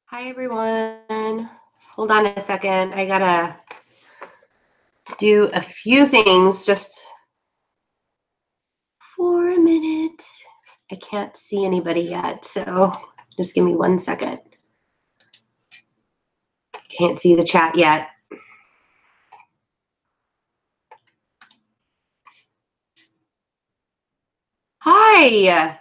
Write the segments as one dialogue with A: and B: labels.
A: Hi, everyone. Hold on a second. I gotta do a few things just for a minute. I can't see anybody yet, so just give me 1 second. Can't see the chat yet. Hi.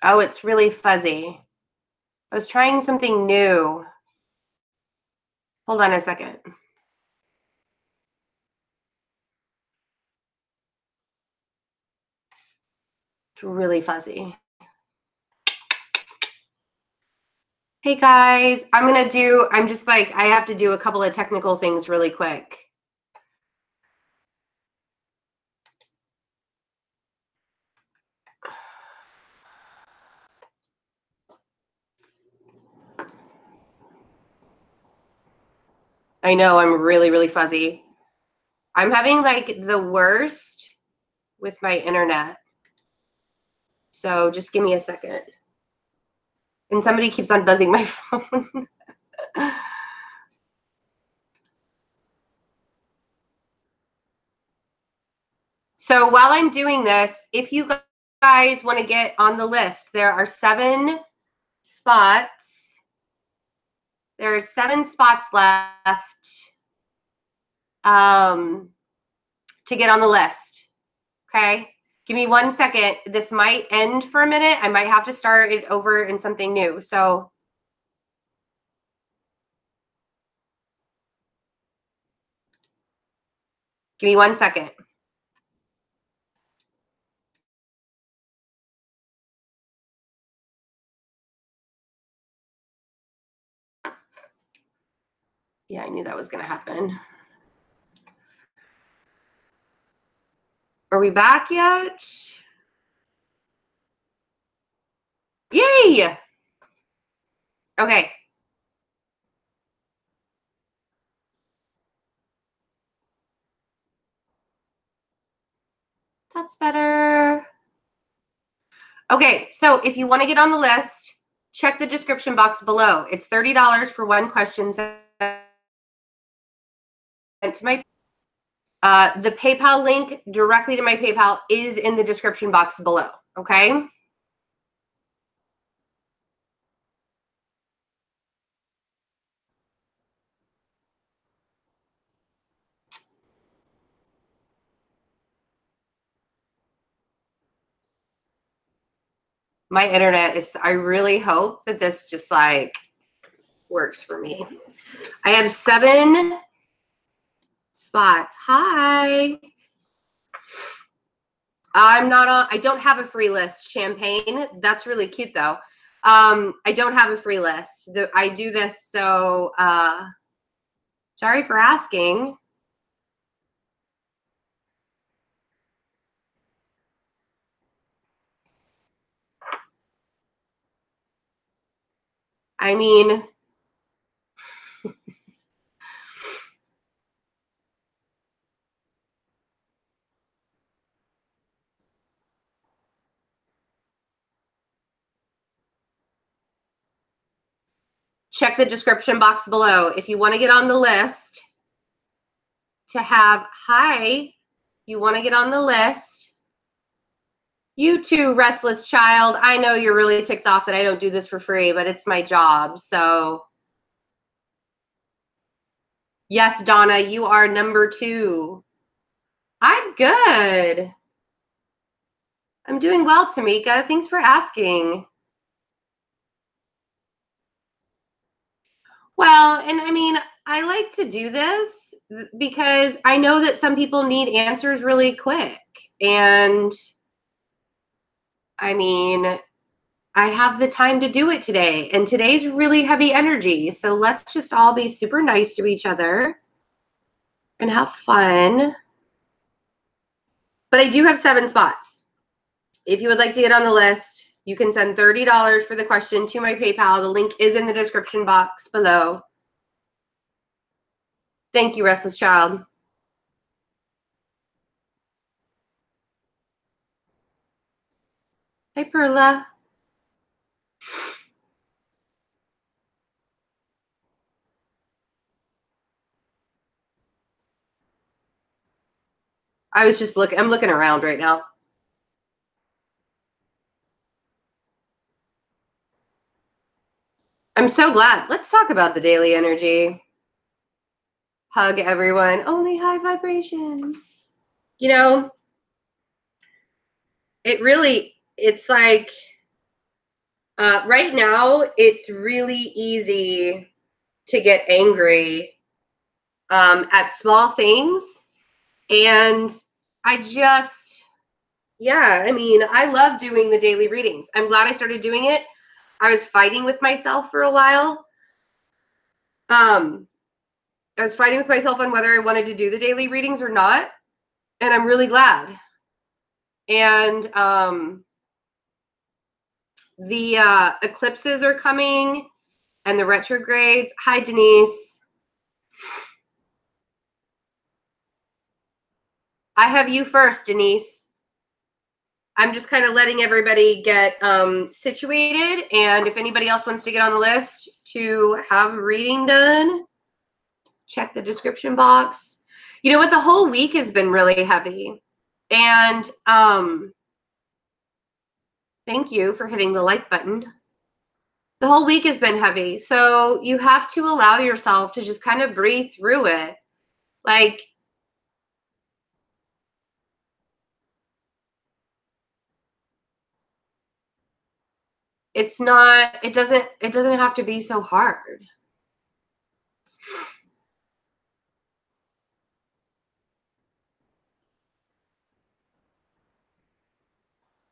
A: Oh, it's really fuzzy. I was trying something new. Hold on a second. It's really fuzzy. Hey guys, I have to do a couple of technical things really quick. I know I'm really, really fuzzy. I'm having like the worst with my internet. So just give me a second. And somebody keeps on buzzing my phone. So while I'm doing this, if you guys want to get on the list, there are 7 spots. There are 7 spots left to get on the list. Okay. Give me 1 second. This might end for a minute. I might have to start it over in something new. So give me 1 second. Yeah, I knew that was going to happen. Are we back yet? Yay! Okay. That's better. Okay, so if you want to get on the list, check the description box below. It's $30 for 1 question sent to my the PayPal link directly to my PayPal is in the description box below, okay? My internet is, I really hope that this just like works for me. I have 7 spots. Hi. I don't have a free list. Champagne. That's really cute though. I don't have a free list. I do this so sorry for asking. I mean, check the description box below. If you want to get on the list to have, hi, you want to get on the list. You too, restless child. I know you're really ticked off that I don't do this for free, but it's my job. So yes, Donna, you are number 2. I'm good. I'm doing well, Tamika. Thanks for asking. Well, and I mean, I like to do this because I know that some people need answers really quick. And I mean, I have the time to do it today. And today's really heavy energy. So let's just all be super nice to each other and have fun. But I do have 7 spots. If you would like to get on the list, you can send $30 for the question to my PayPal. The link is in the description box below. Thank you, Restless Child. Hi, Perla. I was just looking. I'm looking around right now. I'm so glad. Let's talk about the daily energy. Hug everyone. Only high vibrations. You know, it's like right now, it's really easy to get angry at small things. And I mean, I love doing the daily readings. I'm glad I started doing it. I was fighting with myself for a while. I was fighting with myself on whether I wanted to do the daily readings or not. And I'm really glad. And the eclipses are coming and the retrogrades. Hi, Denise. I have you first, Denise. I'm just kind of letting everybody get situated. And if anybody else wants to get on the list to have a reading done, check the description box. You know what? The whole week has been really heavy. And thank you for hitting the like button. The whole week has been heavy. So you have to allow yourself to just kind of breathe through it. Like, it doesn't have to be so hard.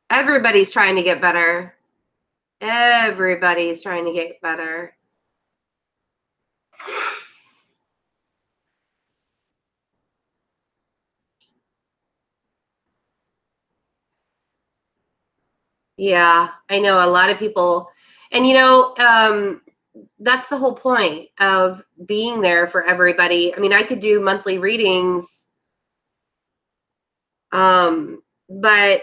A: Everybody's trying to get better. Everybody's trying to get better. Yeah, I know a lot of people. And, you know, that's the whole point of being there for everybody. I mean, I could do monthly readings, but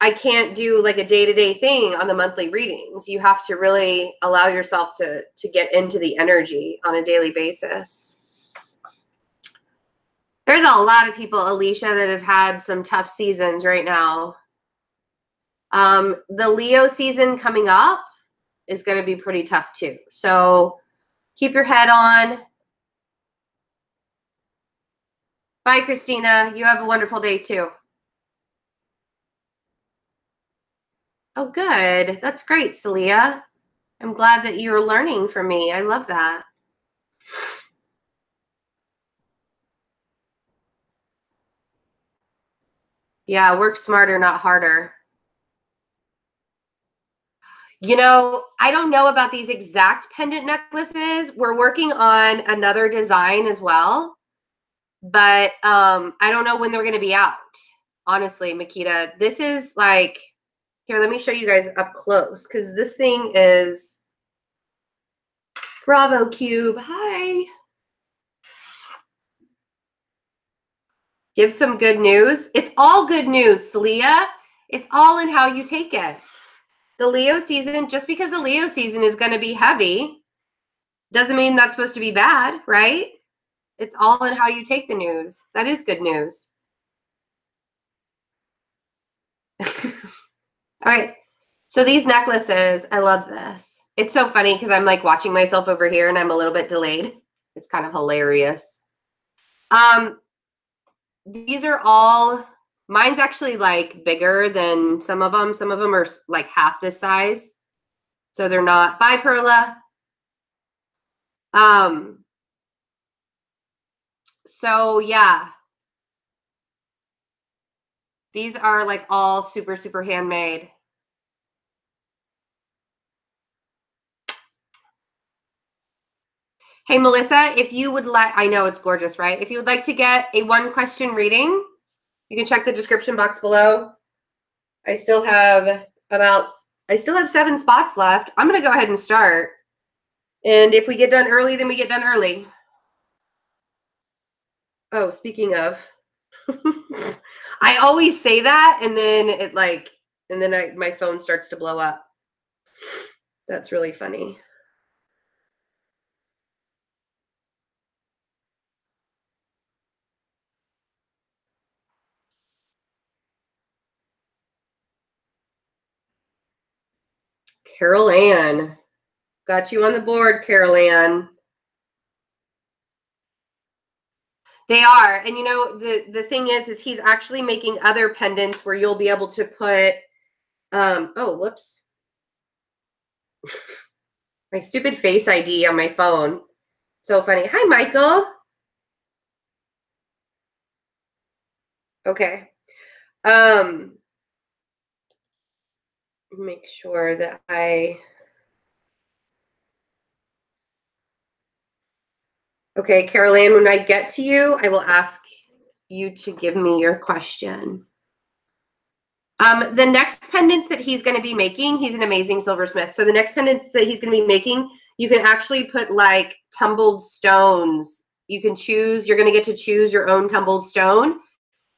A: I can't do like a day-to-day thing on the monthly readings. You have to really allow yourself to get into the energy on a daily basis. There's a lot of people, Alicia, that have had some tough seasons right now. The Leo season coming up is going to be pretty tough too. So keep your head on. Bye, Christina. You have a wonderful day too. Oh, good. That's great, Celia. I'm glad that you're learning from me. I love that. Yeah, work smarter, not harder. You know, I don't know about these exact pendant necklaces. We're working on another design as well, but I don't know when they're going to be out. Honestly, Makita, this is like, here, let me show you guys up close because this thing is Bravo Cube. Hi. Give some good news. It's all good news, Celia. It's all in how you take it. The Leo season, just because the Leo season is going to be heavy, doesn't mean that's supposed to be bad, right? It's all in how you take the news. That is good news. All right. So these necklaces, I love this. It's so funny because I'm like watching myself over here and I'm a little bit delayed. It's kind of hilarious. These are all, mine's actually like bigger than some of them. Some of them are like half this size. So they're not. Bye, Perla. So yeah. These are like all super, super handmade. Hey, Melissa, if you would like, I know it's gorgeous, right? If you would like to get a 1-question reading, you can check the description box below. I still have 7 spots left. I'm going to go ahead and start. And if we get done early, then we get done early. Oh, speaking of, I always say that, and then my phone starts to blow up. That's really funny. Carol Ann. Got you on the board, Carol Ann. They are. And you know, the thing is he's actually making other pendants where you'll be able to put, oh, whoops. My stupid Face ID on my phone. So funny. Hi, Michael. Okay. Make sure that okay, Carol Ann, when I get to you, I will ask you to give me your question. The next pendants that he's going to be making, he's an amazing silversmith. So the next pendants that he's going to be making, you can actually put like tumbled stones. You can choose, you're going to get to choose your own tumbled stone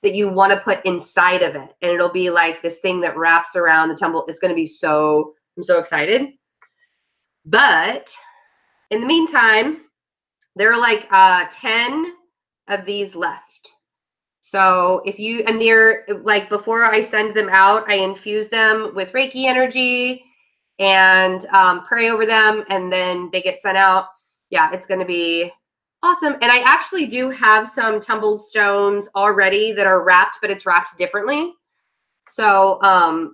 A: that you want to put inside of it. And it'll be like this thing that wraps around the tumble. It's going to be so, I'm so excited. But in the meantime, there are like 10 of these left. So if you, and they're like, before I send them out, I infuse them with Reiki energy and pray over them, and then they get sent out. Yeah, it's going to be awesome. And I actually do have some tumbled stones already that are wrapped, but it's wrapped differently. So,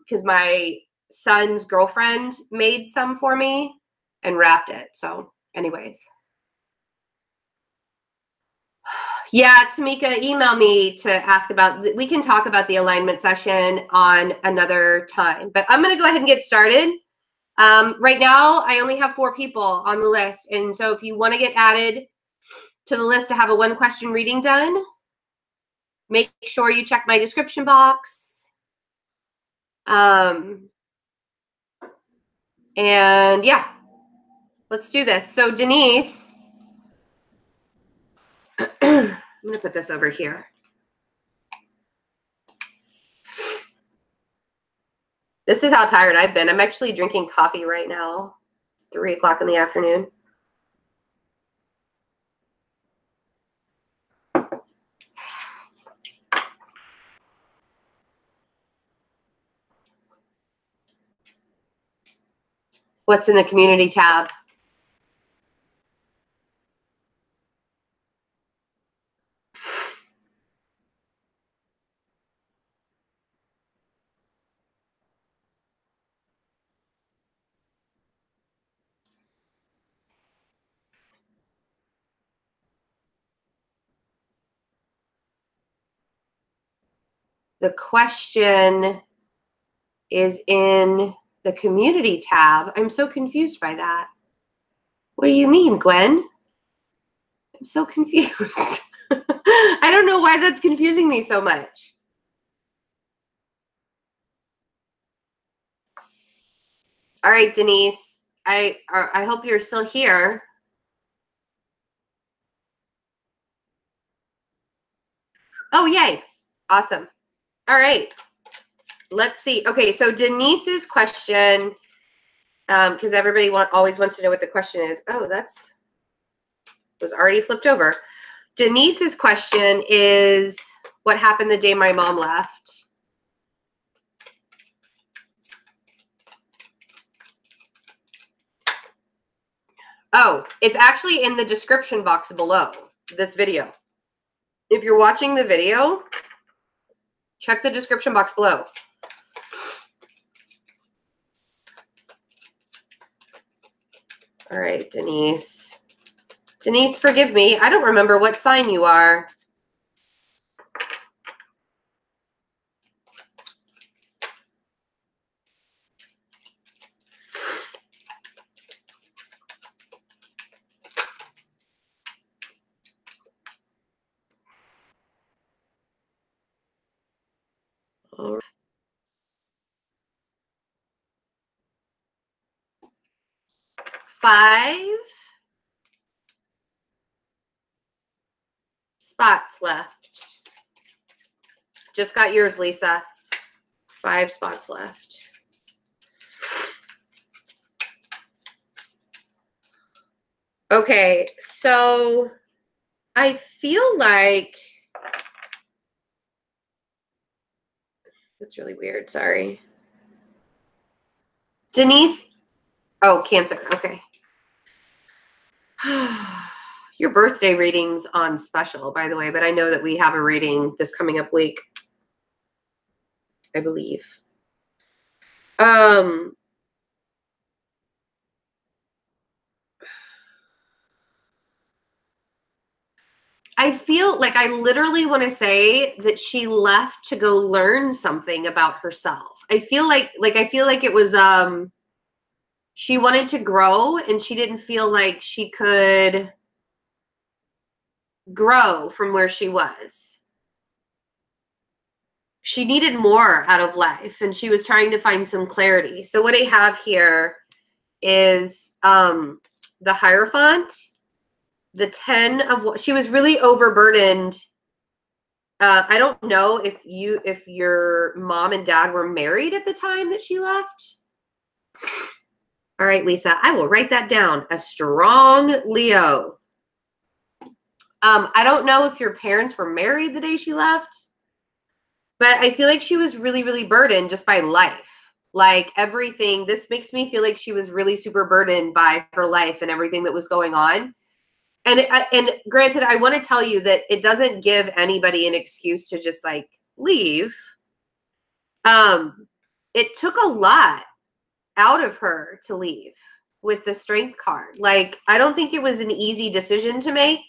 A: because my son's girlfriend made some for me and wrapped it. So anyways. Yeah, Tamika, email me to ask about, we can talk about the alignment session on another time, but I'm going to go ahead and get started. Right now, I only have 4 people on the list. And so if you want to get added to the list to have a 1-question reading done, make sure you check my description box. And yeah, let's do this. So Denise, I'm going to put this over here. This is how tired I've been. I'm actually drinking coffee right now. It's 3 o'clock in the afternoon. What's in the community tab? The question is in the community tab. I'm so confused by that. What do you mean, Gwen? I'm so confused. I don't know why that's confusing me so much. All right, Denise. I hope you're still here. Oh, yay. Awesome. All right. Let's see. Okay, so Denise's question, because everybody always wants to know what the question is. Oh, was already flipped over. Denise's question is, what happened the day my mom left? Oh, it's actually in the description box below this video. If you're watching the video, check the description box below. All right, Denise. Denise, forgive me. I don't remember what sign you are. 5 spots left. Just got yours, Lisa. 5 spots left. Okay, so I feel like that's really weird. Sorry. Denise. Oh, Cancer. Okay. Your birthday reading's on special, by the way, but I know that we have a reading this coming up week, I believe. I feel like I literally want to say that she left to go learn something about herself. I feel like it was she wanted to grow and she didn't feel like she could grow from where she was. She needed more out of life and she was trying to find some clarity. So what I have here is the Hierophant, the 10 of, she was really overburdened. I don't know if your mom and dad were married at the time that she left. All right, Lisa, I will write that down. A strong Leo. I don't know if your parents were married the day she left, but I feel like she was really, really burdened just by life. Like everything, this makes me feel like she was really super burdened by her life and everything that was going on. And granted, I want to tell you that it doesn't give anybody an excuse to just like leave. It took a lot out of her to leave with the Strength card. Like, I don't think it was an easy decision to make.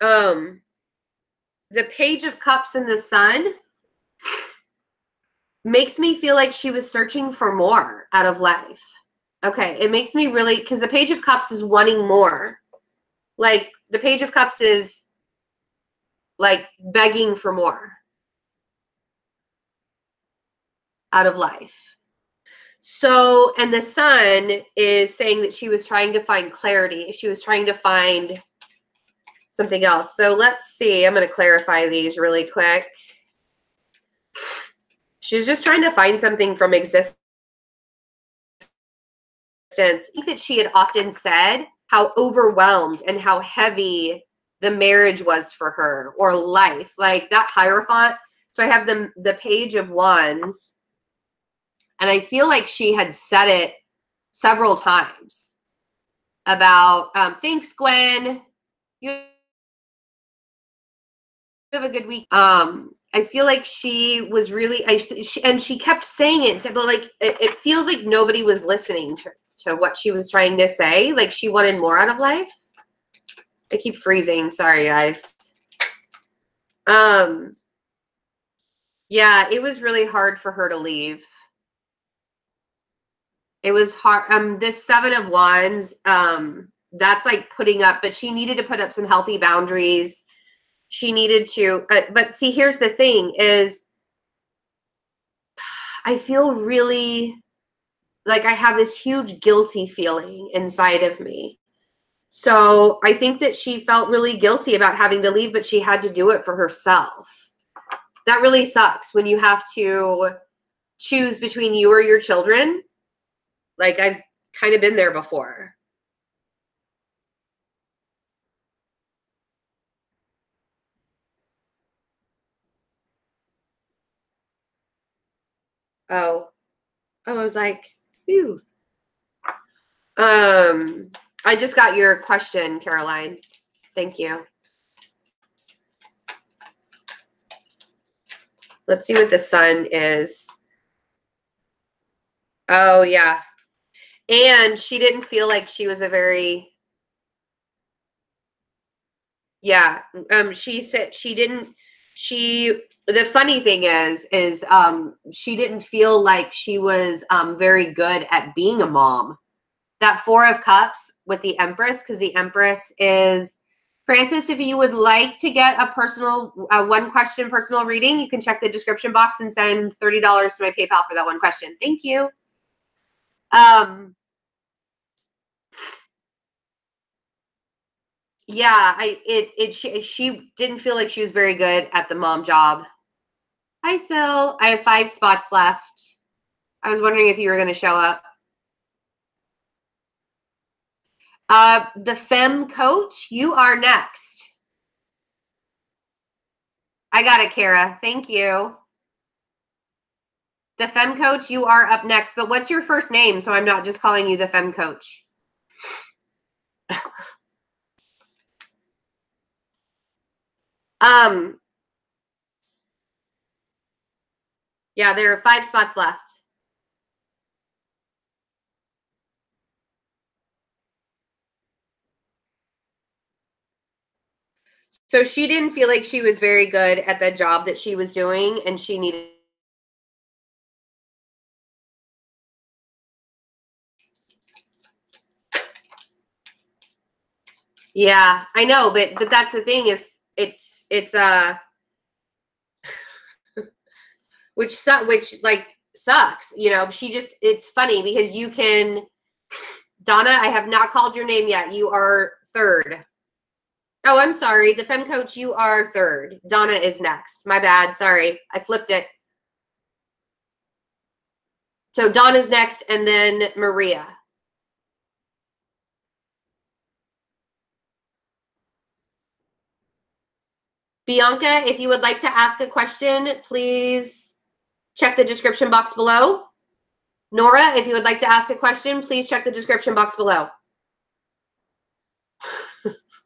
A: The Page of Cups and the Sun makes me feel like she was searching for more out of life. Okay, it makes me really, because the Page of Cups is wanting more. Like, the Page of Cups is like begging for more out of life. So, and the Sun is saying that she was trying to find clarity. She was trying to find something else. So let's see. I'm going to clarify these really quick. She's just trying to find something from existence. I think that she had often said how overwhelmed and how heavy the marriage was for her or life. Like that Hierophant. So I have the Page of Wands. And I feel like she had said it several times about, thanks, Gwen. You have a good week. I feel like she was really, and she kept saying it, but like, it feels like nobody was listening to what she was trying to say. Like she wanted more out of life. I keep freezing. Sorry, guys. Yeah, it was really hard for her to leave. It was hard. This 7 of Wands, that's like putting up, but she needed to put up some healthy boundaries. She needed to, but see, here's the thing is I feel really like I have this huge guilty feeling inside of me. So I think that she felt really guilty about having to leave, but she had to do it for herself. That really sucks when you have to choose between you or your children. Like I've kind of been there before. Oh, I was like, phew. I just got your question, Caroline. Thank you. Let's see what the Sun is. Oh, yeah. And she didn't feel like she was a very, yeah. She said she didn't, the funny thing is she didn't feel like she was very good at being a mom. That 4 of Cups with the Empress, because the Empress is, Francis, if you would like to get a personal, one question personal reading, you can check the description box and send $30 to my PayPal for that one question. Thank you. Yeah, she didn't feel like she was very good at the mom job. Hi, Sil. I have 5 spots left. I was wondering if you were going to show up. The Femme Coach, you are next. I got it, Kara. Thank you. The Femme Coach, you are up next. But what's your first name so I'm not just calling you the Femme Coach? Yeah, there are 5 spots left. So she didn't feel like she was very good at the job that she was doing, and she needed. Yeah, I know, but that's the thing is it's which like sucks, you know. She just, it's funny because you can, Donna, I have not called your name yet. You are third. Oh, I'm sorry. The Femme Coach, you are third. Donna is next. My bad. Sorry. I flipped it. So Donna's next and then Maria. Bianca, if you would like to ask a question, please check the description box below. Nora, if you would like to ask a question, please check the description box below.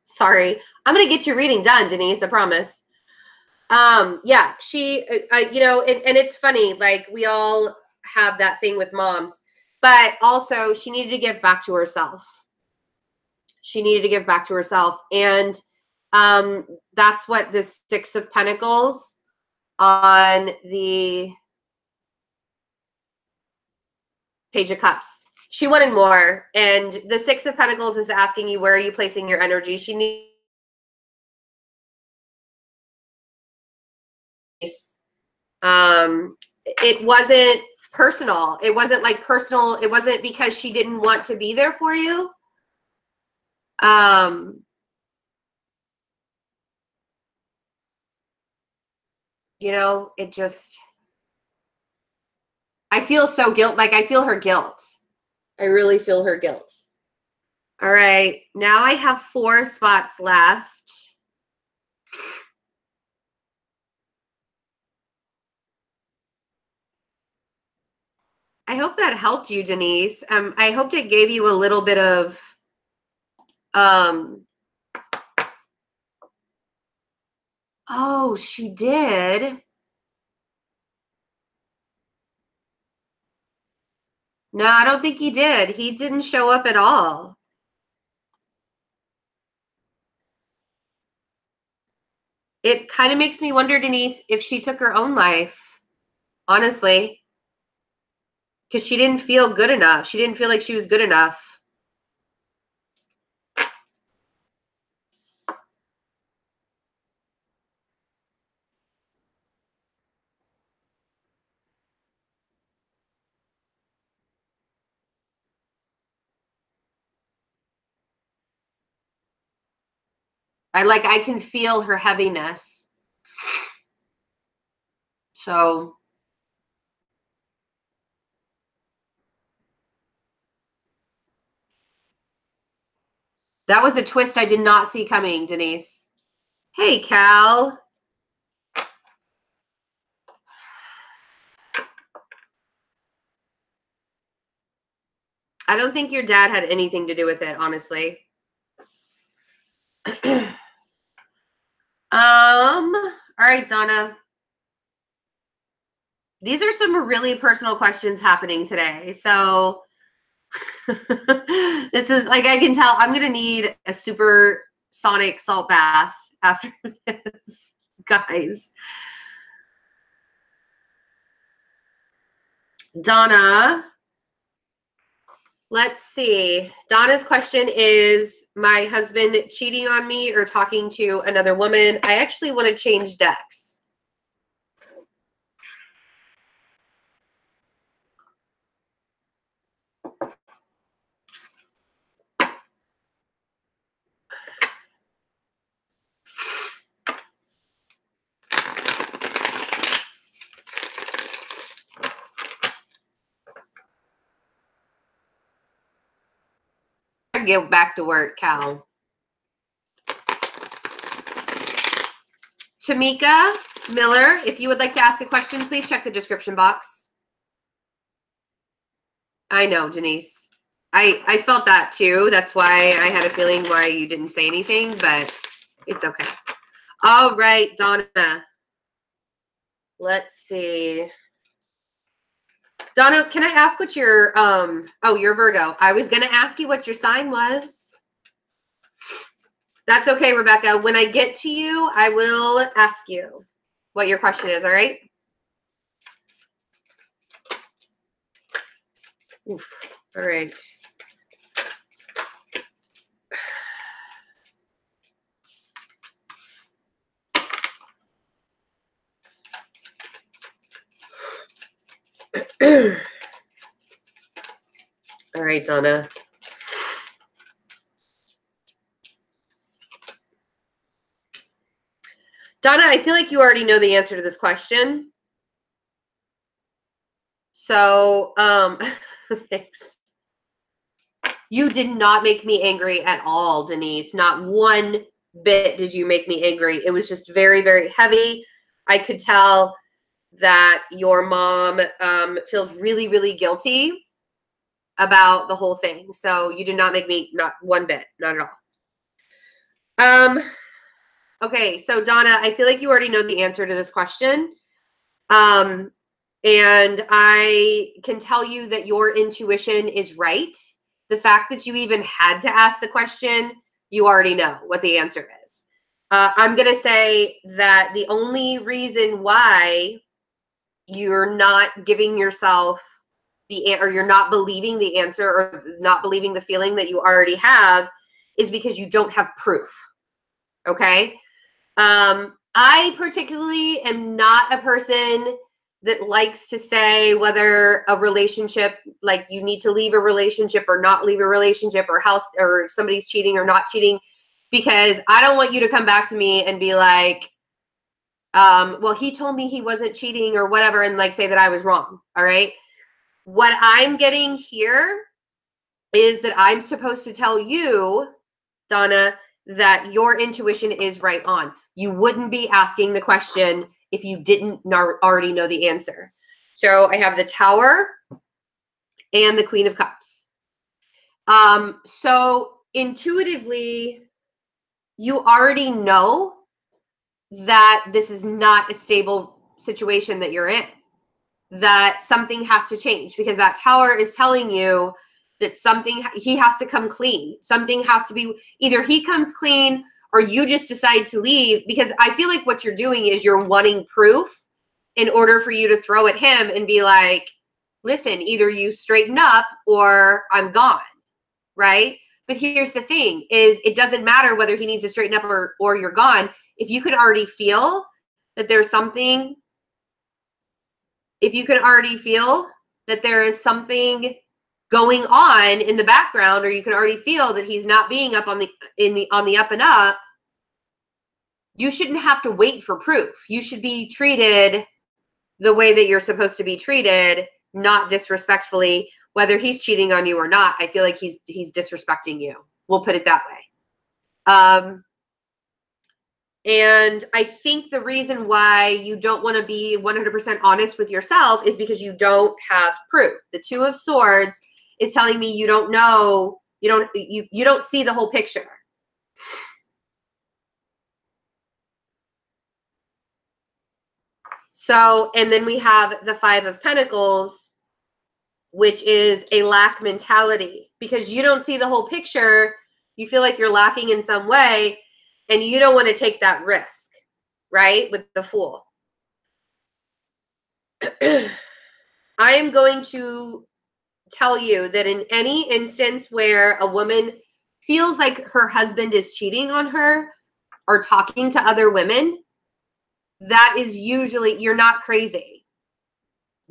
A: Sorry. I'm going to get your reading done, Denise, I promise. Yeah, she, you know, and it's funny, like we all have that thing with moms, but also she needed to give back to herself. She needed to give back to herself. And that's what the 6 of Pentacles on the Page of Cups. She wanted more. And the 6 of Pentacles is asking you, where are you placing your energy? She needs. It wasn't personal. It wasn't like personal. It wasn't because she didn't want to be there for you. You know, it just, I feel so guilt. Like I feel her guilt. I really feel her guilt. All right. Now I have 4 spots left. I hope that helped you, Denise. I hoped it gave you a little bit of, oh, she did. No, I don't think he did. He didn't show up at all. It kind of makes me wonder, Denise, if she took her own life, honestly, because she didn't feel good enough. She didn't feel like she was good enough. I can feel her heaviness. So that was a twist I did not see coming, Denise. Hey, Cal. I don't think your dad had anything to do with it, honestly. All right, Donna. These are some really personal questions happening today. So this is like, I can tell I'm going to need a super sonic salt bath after this, guys. Donna, let's see. Donna's question is, my husband cheating on me or talking to another woman? I actually want to change decks. get back to work, Cal. Tamika Miller, if you would like to ask a question, please check the description box. I know, Denise. I felt that too. That's why I had a feeling why you didn't say anything, but it's okay. All right, Donna. Let's see. Donna, can I ask what your, oh, you're Virgo. I was going to ask you what your sign was. That's okay, Rebecca. When I get to you, I will ask you what your question is, all right? Oof. All right. All right, Donna. Donna, I feel like you already know the answer to this question. So, thanks. You did not make me angry at all, Denise. Not one bit did you make me angry. It was just very, very heavy. I could tell that your mom feels really, really guilty about the whole thing. So you did not make me, not one bit, not at all. Okay, so Donna, I feel like you already know the answer to this question. And I can tell you that your intuition is right. The fact that you even had to ask the question, you already know what the answer is. I'm going to say that the only reason why you're not giving yourself or you're not believing the answer or not believing the feeling that you already have is because you don't have proof. Okay? I particularly am not a person that likes to say whether a relationship, like you need to leave a relationship or not leave a relationship or if somebody's cheating or not cheating, because I don't want you to come back to me and be like, well, he told me he wasn't cheating or whatever, and like say that I was wrong. All right. What I'm getting here is that I'm supposed to tell you, Donna, that your intuition is right on. You wouldn't be asking the question if you didn't already know the answer. So I have the Tower and the Queen of Cups. So intuitively, you already know that this is not a stable situation that you're in, that something has to change, because that Tower is telling you that he has to come clean. Something has to be, either he comes clean or you just decide to leave, because I feel like what you're doing is you're wanting proof in order for you to throw at him and be like, listen, either you straighten up or I'm gone, right? But here's the thing is it doesn't matter whether he needs to straighten up or you're gone. If you could already feel that there's something, if you can already feel that there is something going on in the background, or you can already feel that he's not being up on the up and up, you shouldn't have to wait for proof. You should be treated the way that you're supposed to be treated, not disrespectfully. Whether he's cheating on you or not, I feel like he's disrespecting you. We'll put it that way. And I think the reason why you don't want to be 100% honest with yourself is because you don't have proof. The Two of Swords is telling me you don't know, you don't see the whole picture. So, and then we have the Five of Pentacles, which is a lack mentality, because you don't see the whole picture. You feel like you're lacking in some way, and you don't want to take that risk, right? With the Fool. I am going to tell you that in any instance where a woman feels like her husband is cheating on her or talking to other women, that is usually, you're not crazy.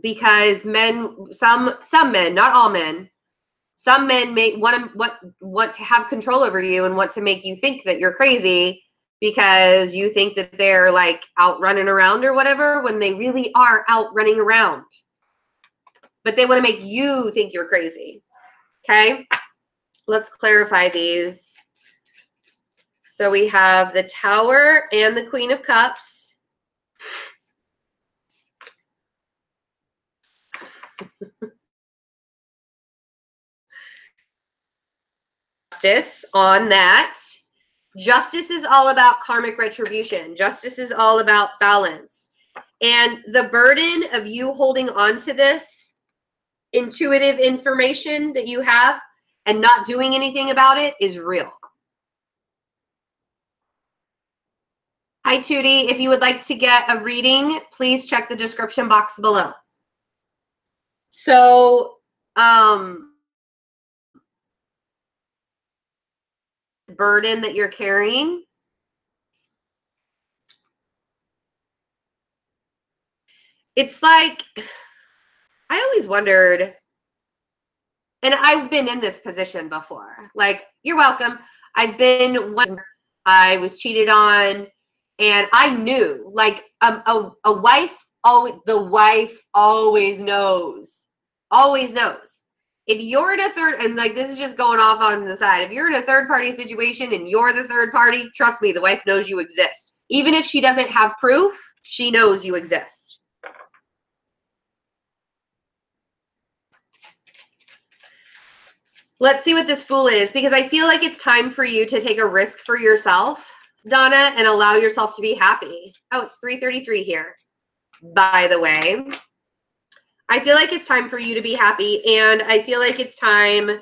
A: Because men, some men, not all men, some men may want to have control over you and want to make you think that you're crazy because you think that they're like out running around or whatever, when they really are out running around. But they want to make you think you're crazy. Okay? let's clarify these. So we have the Tower and the Queen of Cups. Justice on that. Justice is all about karmic retribution. Justice is all about balance. And the burden of you holding on to this intuitive information that you have and not doing anything about it is real. Hi, Tootie. If you would like to get a reading, please check the description box below. So, burden that you're carrying. It's like, I always wondered, and I've been in this position before. Like, you're welcome. I've been when I was cheated on, and I knew, like, a wife, the wife always knows. Always knows. If you're in a third, and like this is just going off on the side, if you're in a third party situation and you're the third party, trust me, the wife knows you exist. Even if she doesn't have proof, she knows you exist. Let's see what this Fool is, because I feel like it's time for you to take a risk for yourself, Donna, and allow yourself to be happy. Oh, it's 3:33 here, by the way. I feel like it's time for you to be happy, and I feel like it's time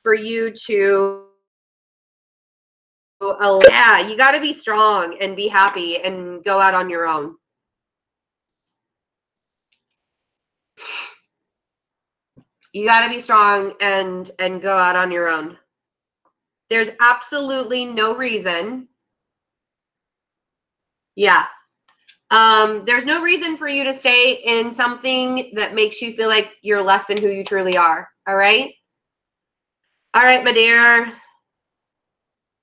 A: for you to, yeah, you got to be strong and be happy and go out on your own. You got to be strong and go out on your own. There's absolutely no reason. Yeah. There's no reason for you to stay in something that makes you feel like you're less than who you truly are. All right? All right, my dear.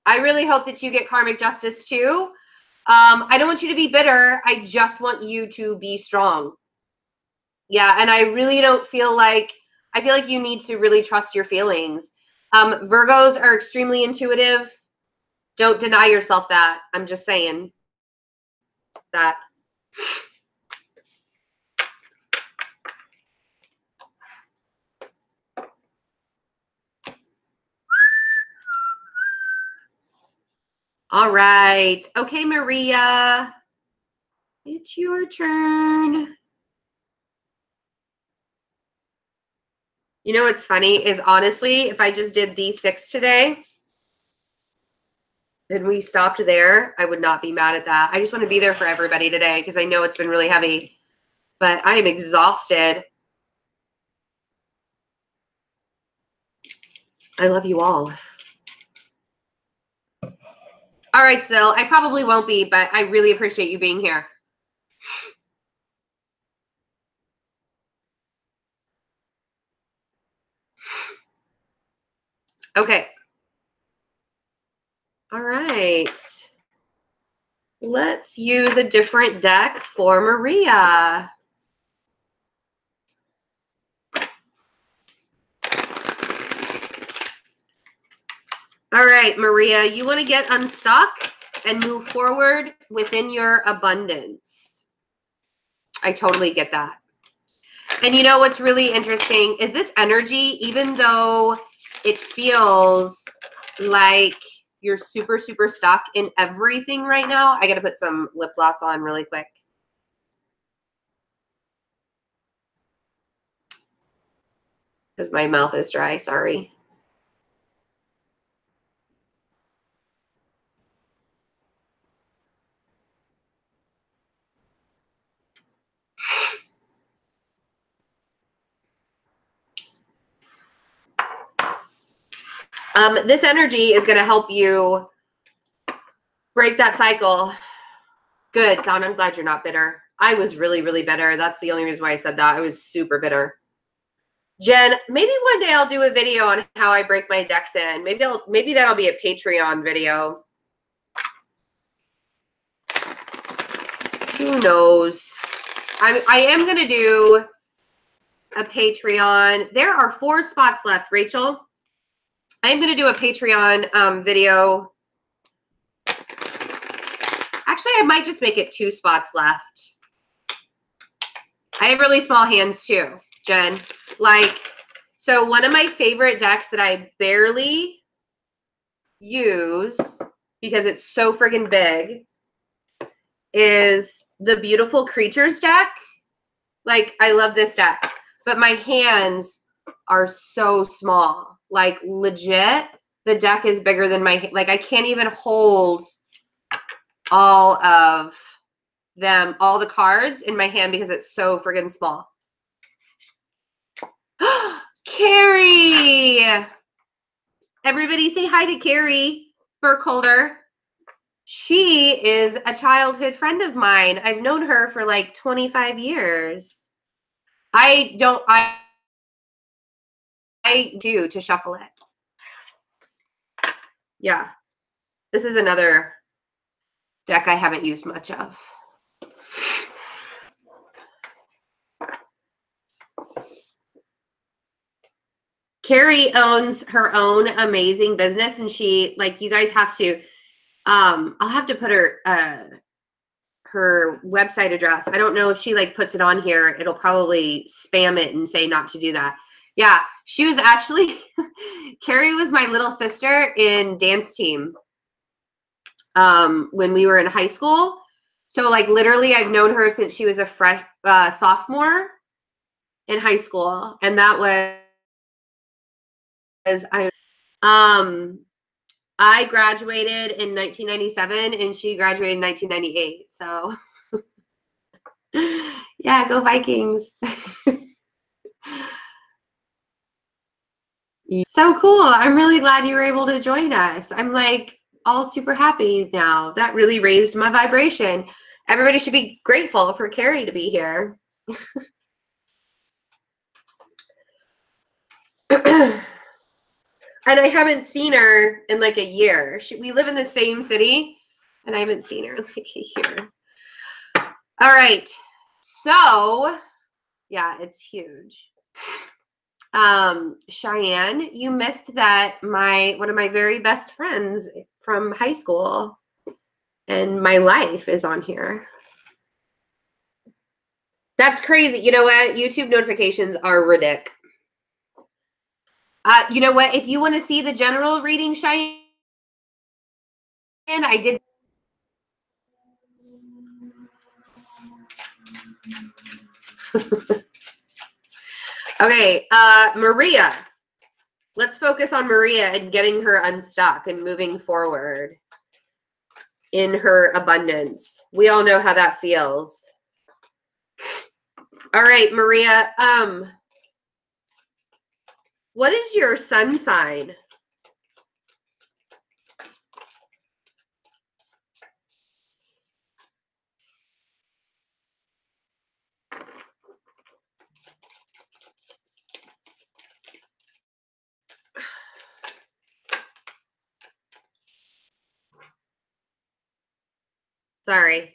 A: I really hope that you get karmic justice too. I don't want you to be bitter. I just want you to be strong. Yeah, and I really don't feel like, I feel like you need to really trust your feelings. Virgos are extremely intuitive. Don't deny yourself that. I'm just saying that. All right. Okay, Maria. It's your turn. You know what's funny is, honestly, if I just did these 6 today and we stopped there, I would not be mad at that. I just want to be there for everybody today because I know it's been really heavy, but I am exhausted. I love you all. All right, Sil, I probably won't be, but I really appreciate you being here. Okay. All right. Let's use a different deck for Maria. All right, Maria, you want to get unstuck and move forward within your abundance. I totally get that. And you know what's really interesting is this energy, even though it feels like you're super, super stuck in everything right now. I got to put some lip gloss on really quick. Because my mouth is dry, sorry. This energy is going to help you break that cycle. Good, Don. I'm glad you're not bitter. I was really, really bitter. That's the only reason why I said that. I was super bitter. Jen, maybe one day I'll do a video on how I break my decks in. Maybe that'll be a Patreon video. Who knows? I am going to do a Patreon. There are 4 spots left, Rachel. I'm going to do a Patreon video. Actually, I might just make it 2 spots left. I have really small hands too, Jen. Like, so one of my favorite decks that I barely use because it's so friggin' big is the Beautiful Creatures deck. Like, I love this deck, but my hands are so small. Like, legit, the deck is bigger than my, like, I can't even hold all of them, all the cards in my hand because it's so friggin' small. Carrie! Everybody say hi to Carrie Burkholder. She is a childhood friend of mine. I've known her for like 25 years. I do to shuffle it. Yeah. This is another deck I haven't used much of. Carrie owns her own amazing business, and she, like, you guys have to, I'll have to put her website address. I don't know if she like puts it on here. It'll probably spam it and say not to do that. Yeah, she was actually, Carrie was my little sister in dance team when we were in high school. So like literally I've known her since she was a sophomore in high school. And that was, I graduated in 1997 and she graduated in 1998. So yeah, go Vikings. So cool. I'm really glad you were able to join us. I'm like all super happy now. That really raised my vibration. Everybody should be grateful for Carrie to be here. And I haven't seen her in like a year. We live in the same city and I haven't seen her in like a year. All right. So yeah, it's huge. Cheyenne, you missed that one of my very best friends from high school and my life is on here. That's crazy. You know what? YouTube notifications are ridiculous. You know what? If you want to see the general reading, Cheyenne, I did. Okay, Maria. Let's focus on Maria and getting her unstuck and moving forward in her abundance. We all know how that feels. All right, Maria. What is your sun sign? Sorry.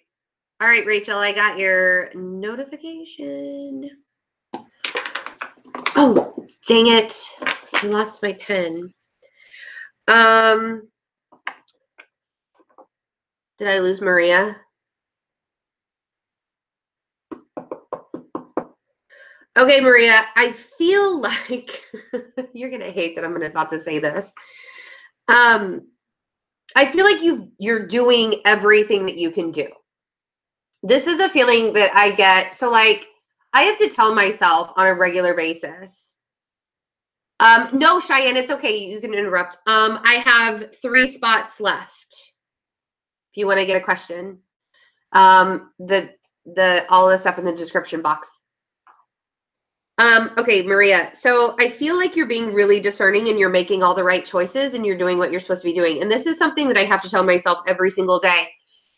A: All right, Rachel, I got your notification. Oh, dang it. I lost my pen. Did I lose Maria? Okay, Maria, I feel like you're going to hate that I'm about to say this. I feel like you're doing everything that you can do. This is a feeling that I get. So like, I have to tell myself on a regular basis. No, Cheyenne, it's okay. You can interrupt. I have 3 spots left. If you want to get a question, all the stuff in the description box. Okay, Maria. So I feel like you're being really discerning and you're making all the right choices and you're doing what you're supposed to be doing. And this is something that I have to tell myself every single day,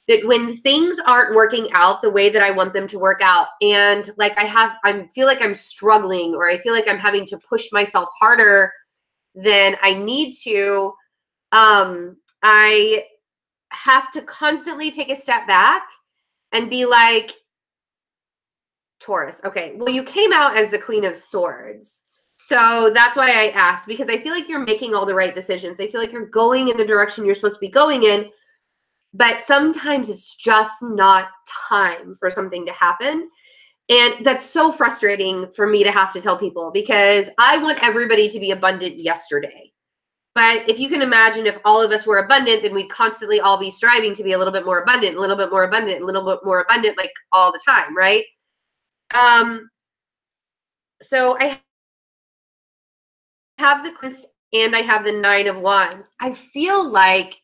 A: that when things aren't working out the way that I want them to work out, and like I feel like I'm struggling, or I feel like I'm having to push myself harder than I need to, I have to constantly take a step back and be like, Taurus. Okay. Well, you came out as the Queen of Swords. So that's why I asked, because I feel like you're making all the right decisions. I feel like you're going in the direction you're supposed to be going in, but sometimes it's just not time for something to happen. And that's so frustrating for me to have to tell people, because I want everybody to be abundant yesterday. But if you can imagine, if all of us were abundant, then we'd constantly all be striving to be a little bit more abundant, a little bit more abundant, a little bit more abundant, like all the time, right? So I have the Quince and I have the Nine of Wands. I feel like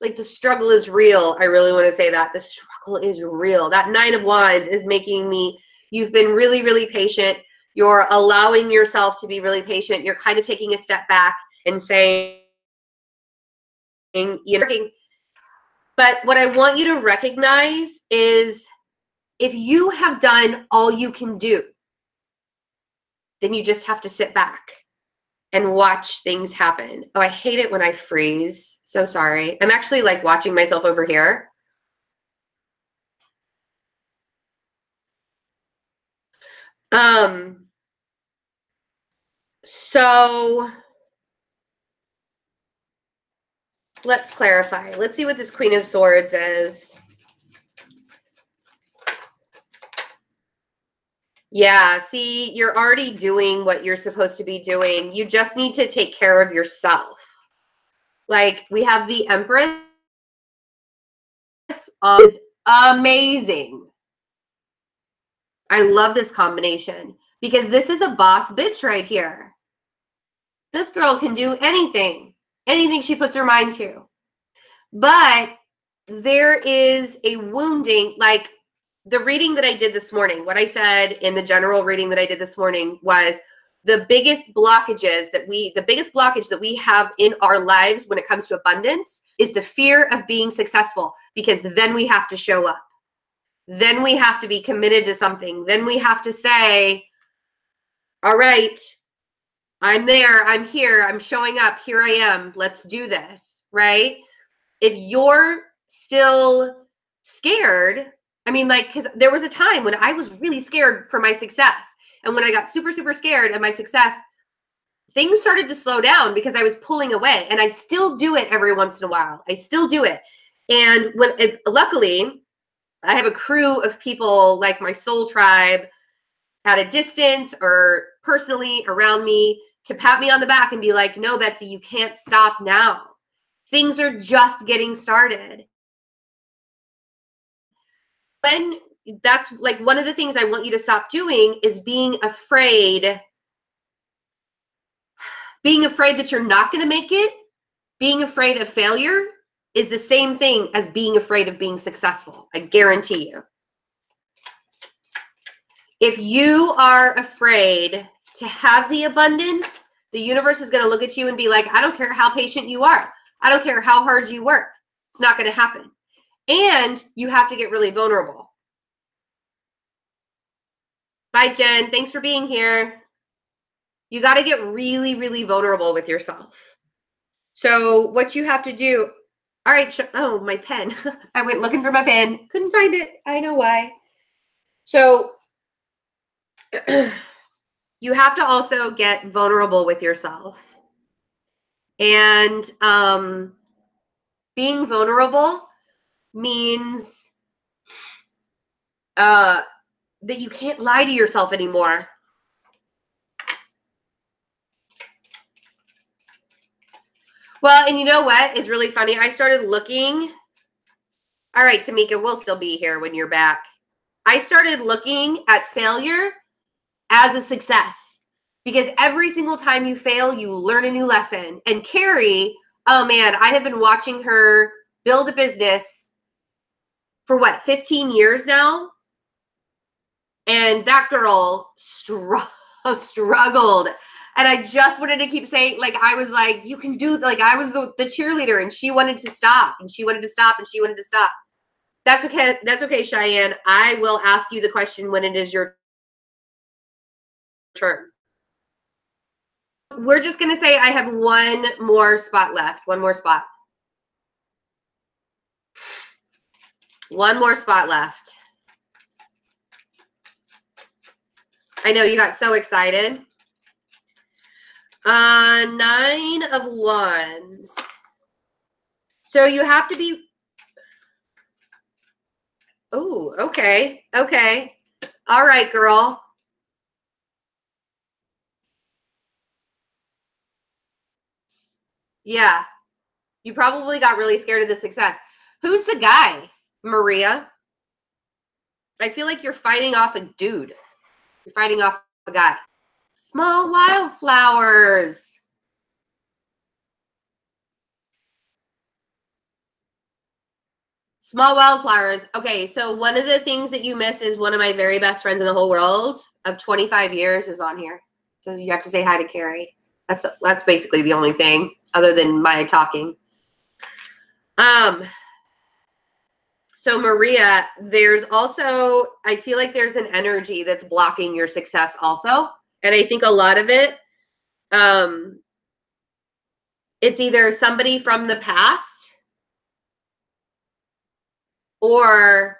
A: the struggle is real. I really want to say that. The struggle is real. That Nine of Wands is making me, you've been really, really patient. You're allowing yourself to be really patient. You're kind of taking a step back and saying, you know, but what I want you to recognize is, if you have done all you can do, then you just have to sit back and watch things happen. Oh, I hate it when I freeze. So sorry. I'm actually like watching myself over here. So let's clarify. Let's see what this Queen of Swords is. Yeah, see, you're already doing what you're supposed to be doing. You just need to take care of yourself. Like, we have the Empress. Is amazing. I love this combination, because this is a boss bitch right here. This girl can do anything she puts her mind to. But there is a wounding, like the reading that I did this morning, what I said in the general reading that I did this morning was, the biggest blockage that we have in our lives when it comes to abundance is the fear of being successful, because then we have to show up. Then we have to be committed to something. Then we have to say, all right, I'm there, I'm here, I'm showing up, here I am, let's do this, right? If you're still scared, I mean, like, because there was a time when I was really scared for my success. And when I got super, super scared of my success, things started to slow down because I was pulling away. And I still do it every once in a while. I still do it. And luckily, I have a crew of people, like my soul tribe, at a distance or personally around me, to pat me on the back and be like, no, Betsy, you can't stop now. Things are just getting started. When that's like one of the things I want you to stop doing is being afraid that you're not going to make it. Being afraid of failure is the same thing as being afraid of being successful. I guarantee you. If you are afraid to have the abundance, the universe is going to look at you and be like, I don't care how patient you are. I don't care how hard you work. It's not going to happen. And you have to get really vulnerable. Bye, Jen. Thanks for being here. You got to get really, really vulnerable with yourself. So what you have to do, all right, oh, my pen. I went looking for my pen. Couldn't find it. I know why. So you have to also get vulnerable with yourself. And being vulnerable means that you can't lie to yourself anymore. Well, and you know what is really funny? I started looking. All right, Tamika, we'll still be here when you're back. I started looking at failure as a success, because every single time you fail, you learn a new lesson. And Carrie, oh man, I have been watching her build a business for what, 15 years now? And that girl struggled. And I just wanted to keep saying, like, I was like, you can do, like, I was the cheerleader, and she wanted to stop, and she wanted to stop, and she wanted to stop. That's okay. That's okay, Cheyenne. I will ask you the question when it is your turn. We're just going to say I have one more spot left. One more spot. One more spot left. I know you got so excited. Nine of Wands. So you have to be. Oh, okay. Okay. All right, girl. Yeah. You probably got really scared of the success. Who's the guy, Maria? I feel like you're fighting off a dude. You're fighting off a guy. Small wildflowers. Small wildflowers. Okay, so one of the things that you miss is one of my very best friends in the whole world of 25 years is on here. So you have to say hi to Carrie. That's basically the only thing other than my talking. So Maria, there's also, I feel like there's an energy that's blocking your success also. And I think a lot of it, it's either somebody from the past or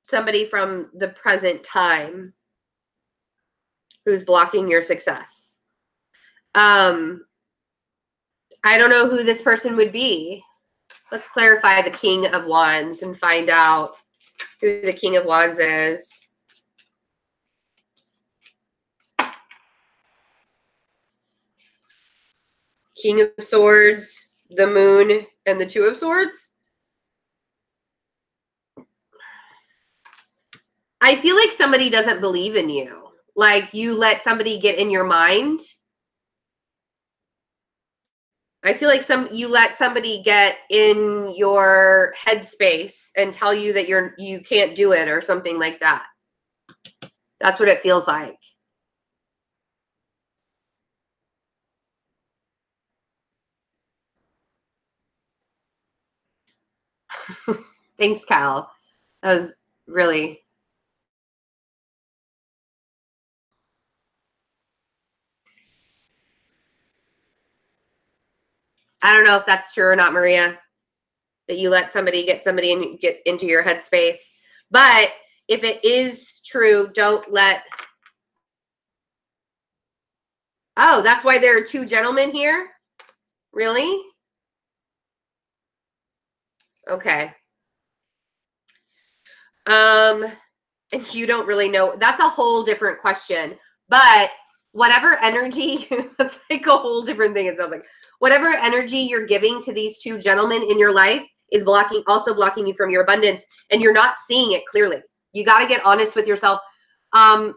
A: somebody from the present time who's blocking your success. I don't know who this person would be. Let's clarify the King of Wands and find out who the King of Wands is. King of Swords, the Moon, and the Two of Swords. I feel like somebody doesn't believe in you. Like you let somebody get in your mind. I feel like you let somebody get in your headspace and tell you that you can't do it or something like that. That's what it feels like. Thanks, Cal. That was really. I don't know if that's true or not, Maria, that you let somebody get into your headspace. But if it is true, don't let. Oh, that's why there are two gentlemen here? Really? Okay. And you don't really know. That's a whole different question. But whatever energy, that's like a whole different thing. It sounds like whatever energy you're giving to these two gentlemen in your life is also blocking you from your abundance, and you're not seeing it clearly. You got to get honest with yourself. I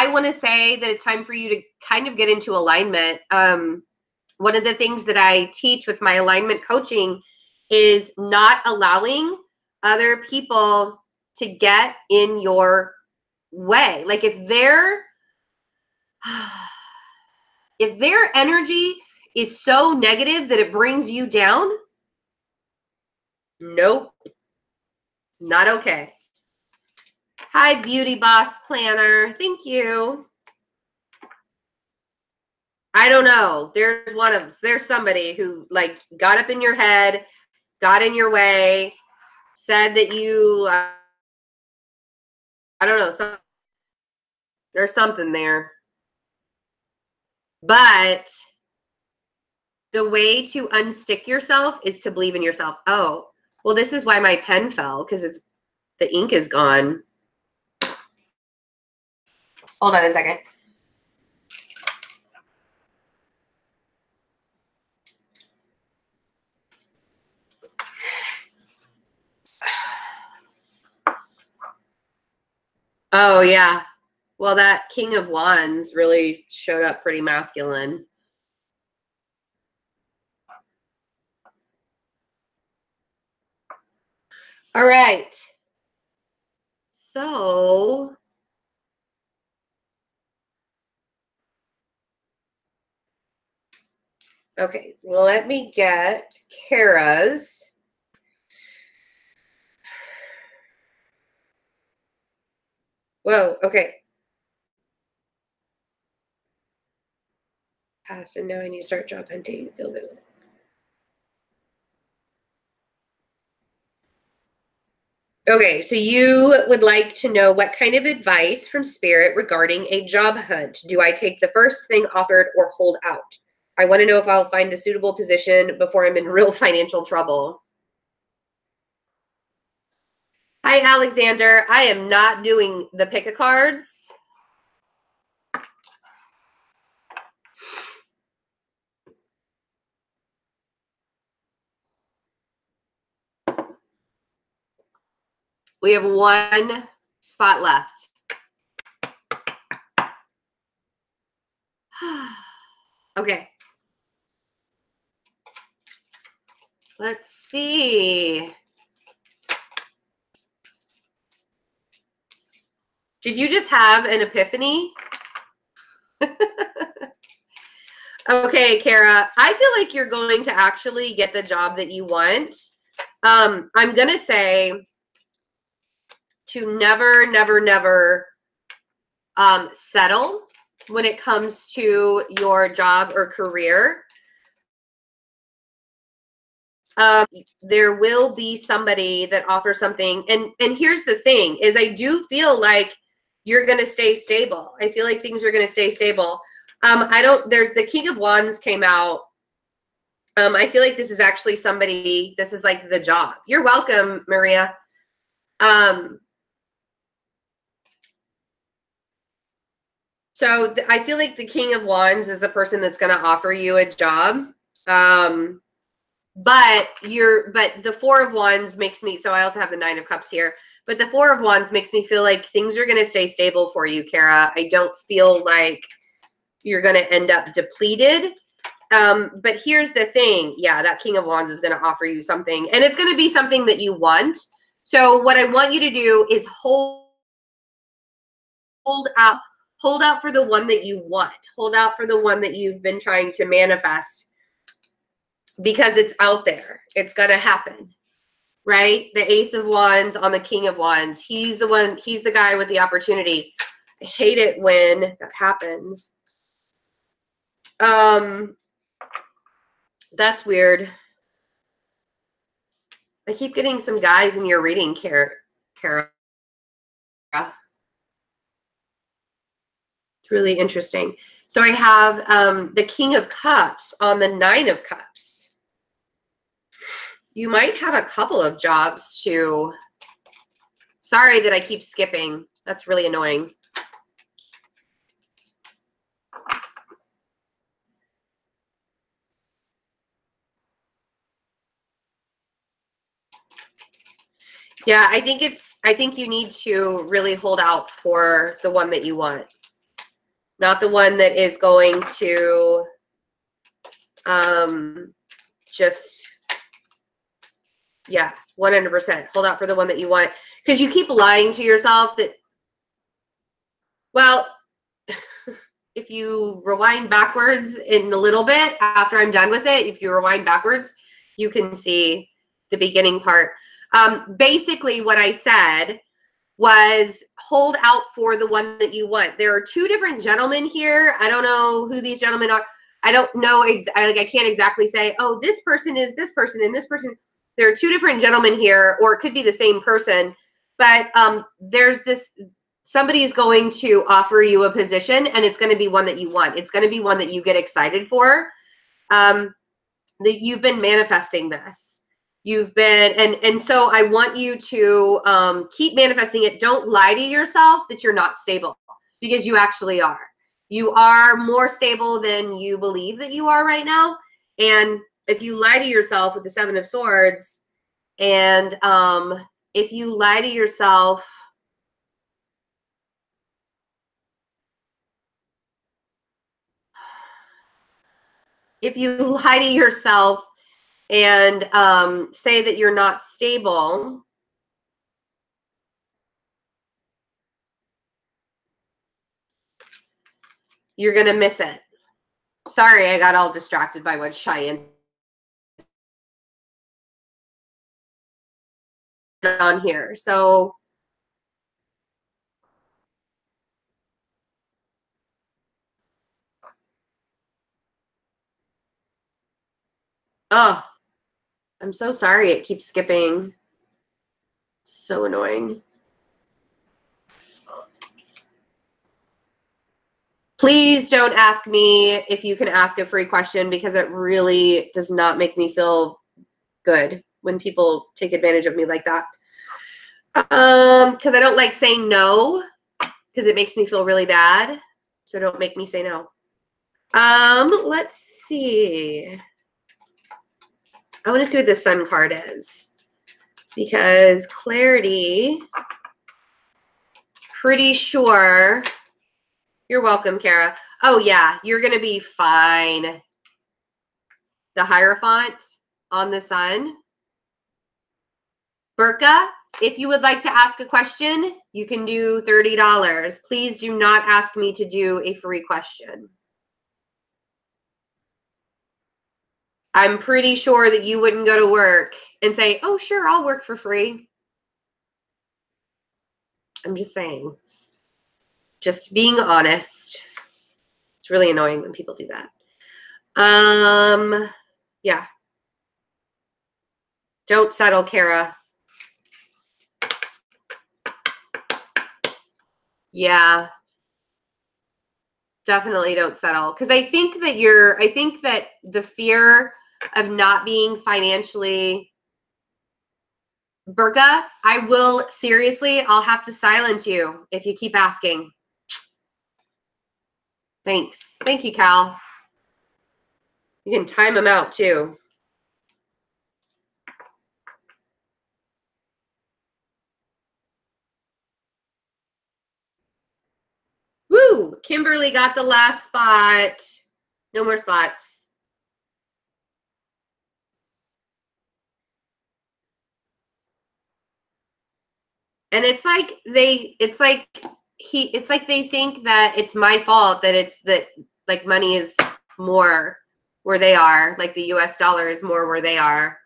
A: want to say that it's time for you to kind of get into alignment. One of the things that I teach with my alignment coaching is not allowing other people to get in your way. Like if their energy is so negative that it brings you down, nope, not okay. Hi, Beauty Boss Planner. Thank you. I don't know. There's somebody who like got up in your head, got in your way, said that you, I don't know, there's something there. But the way to unstick yourself is to believe in yourself. Oh, well, this is why my pen fell, because the ink is gone. Hold on a second. Oh, yeah. Well, that King of Wands really showed up pretty masculine. All right. So okay, let me get Kara's. Whoa, okay. Past and now I need to start job hunting. Feel good. Okay, so you would like to know what kind of advice from Spirit regarding a job hunt. Do I take the first thing offered or hold out? I want to know if I'll find a suitable position before I'm in real financial trouble. Hi, Alexander. I am not doing the pick a cards. We have one spot left. Okay. Let's see. Did you just have an epiphany? Okay, Kara, I feel like you're going to actually get the job that you want. I'm going to say to never, never, never settle when it comes to your job or career. There will be somebody that offers something. And here's the thing is I do feel like you're going to stay stable. I feel like things are going to stay stable. There's the King of Wands came out. I feel like this is actually somebody, this is like the job. You're welcome, Maria. So I feel like the King of Wands is the person that's going to offer you a job. But the Four of Wands makes me, so I also have the Nine of Cups here, but the Four of Wands makes me feel like things are going to stay stable for you, Kara. I don't feel like you're going to end up depleted. But here's the thing. Yeah, that King of Wands is going to offer you something, and it's going to be something that you want. So what I want you to do is hold out for the one that you want. Hold out for the one that you've been trying to manifest, because it's out there. It's going to happen, right? The Ace of Wands on the King of Wands. He's the guy with the opportunity. I hate it when that happens. That's weird. I keep getting some guys in your reading, Kara. It's really interesting. So I have the King of Cups on the Nine of Cups. You might have a couple of jobs too. Sorry that I keep skipping. That's really annoying. Yeah, I think you need to really hold out for the one that you want. Not the one that is going to just, yeah, 100%. Hold out for the one that you want. Because you keep lying to yourself that, well, if you rewind backwards in a little bit after I'm done with it, if you rewind backwards, you can see the beginning part. Basically, what I said was hold out for the one that you want. There are two different gentlemen here. I don't know who these gentlemen are. I don't know. I can't exactly say, oh, this person is this person and this person. There are two different gentlemen here, or it could be the same person. But there's this, somebody is going to offer you a position, and it's going to be one that you want. It's going to be one that you get excited for. That you've been manifesting this. You've been, and so I want you to keep manifesting it. Don't lie to yourself that you're not stable, because you actually are. You are more stable than you believe that you are right now. And if you lie to yourself with the Seven of Swords, and if you lie to yourself, and say that you're not stable, you're going to miss it. Sorry, I got all distracted by what Cheyenne on here. So oh, I'm so sorry it keeps skipping. So annoying. Please don't ask me if you can ask a free question, because it really does not make me feel good when people take advantage of me like that. Because I don't like saying no, because it makes me feel really bad. So don't make me say no. Let's see. I want to see what the Sun card is, because clarity, pretty sure. You're welcome, Kara. Oh yeah, you're going to be fine. The Hierophant on the Sun. Burka, if you would like to ask a question, you can do $30. Please do not ask me to do a free question. I'm pretty sure that you wouldn't go to work and say, oh, sure, I'll work for free. I'm just saying. Just being honest. It's really annoying when people do that. Yeah. Don't settle, Kara. Yeah. Definitely don't settle. Because I think that the fear of not being financially, Burka, I'll have to silence you if you keep asking. Thanks. Thank you, Cal. You can time them out too. Woo! Kimberly got the last spot. No more spots. And it's like they think that it's my fault that like money is more where they are, like the US dollar is more where they are.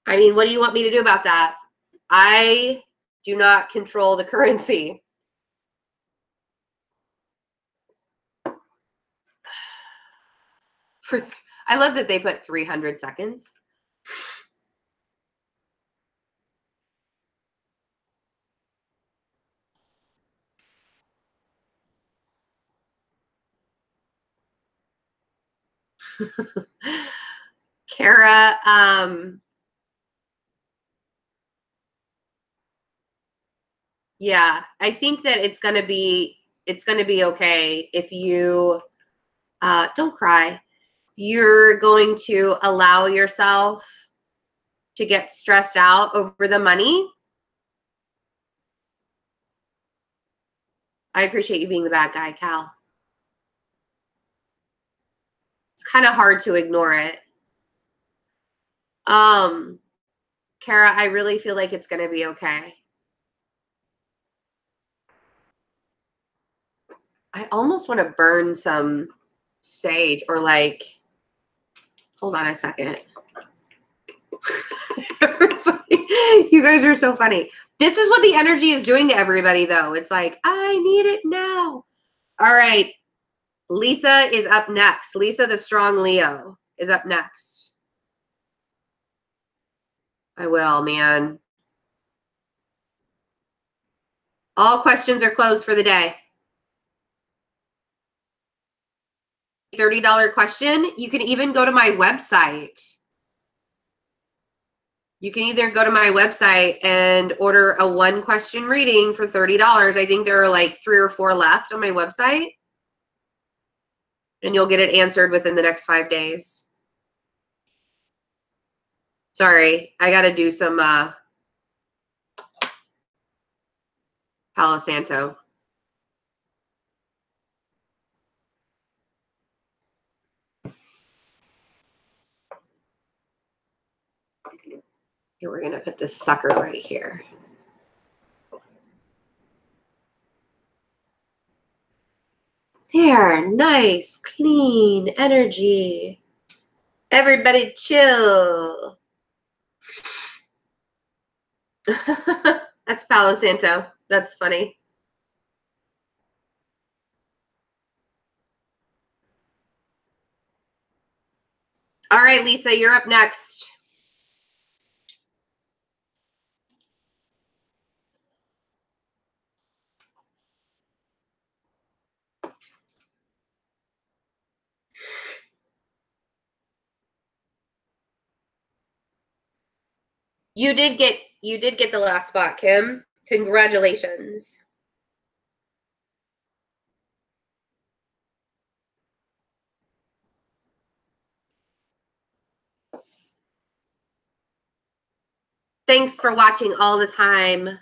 A: I mean, what do you want me to do about that? I do not control the currency. I love that they put 300 seconds. Kara, yeah, I think that it's gonna be okay if you don't cry. You're going to allow yourself to get stressed out over the money. I appreciate you being the bad guy, Cal. It's kind of hard to ignore it. Kara, I really feel like it's gonna be okay. I almost want to burn some sage, or like, hold on a second. You guys are so funny. This is what the energy is doing to everybody, though. It's like, I need it now. All right. Lisa is up next. Lisa, the strong Leo, is up next. I will, man. All questions are closed for the day. $30 question. You can even go to my website. You can either go to my website and order a 1-question reading for $30. I think there are like 3 or 4 left on my website. And you'll get it answered within the next 5 days. Sorry, I got to do some Palo Santo. Here, we're going to put this sucker right here. There, nice, clean energy. Everybody chill. That's Palo Santo. That's funny. All right, Lisa, you're up next. You did get the last spot, Kim. Congratulations. Thanks for watching all the time.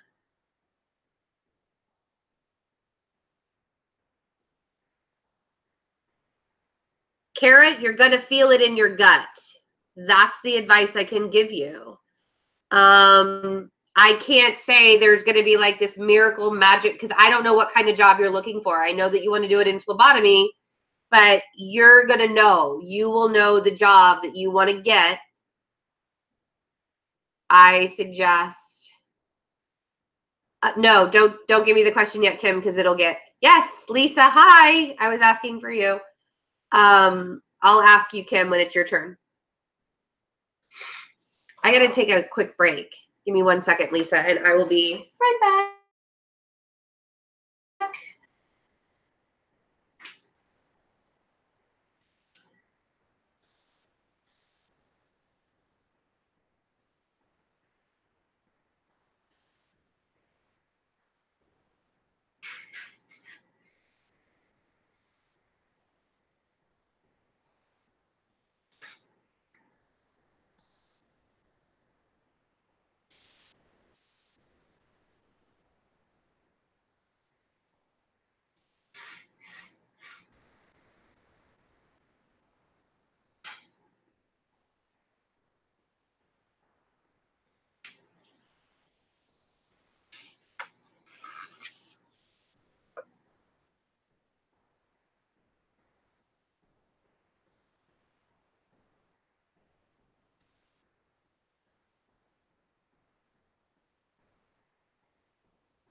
A: Kara, you're going to feel it in your gut. That's the advice I can give you. I can't say there's going to be like this miracle magic because I don't know what kind of job you're looking for. I know that you want to do it in phlebotomy, but you're going to know. You will know the job that you want to get. I suggest no, don't give me the question yet, Kim, because it'll get yes, Lisa. Hi, I was asking for you. I'll ask you, Kim, when it's your turn. I got to take a quick break. Give me 1 second, Lisa, and I will be right back.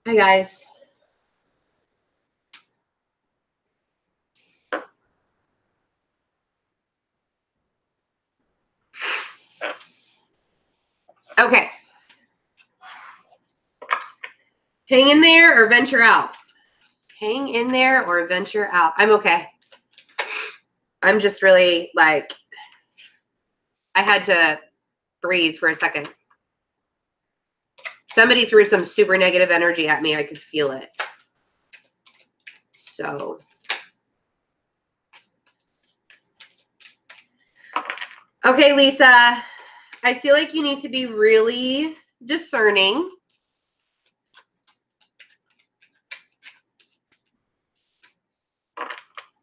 A: Hi, guys. Okay. Hang in there or venture out. Hang in there or venture out. I'm okay. I'm just really like, I had to breathe for a second. Somebody threw some super negative energy at me. I could feel it. So. Okay, Lisa, I feel like you need to be really discerning.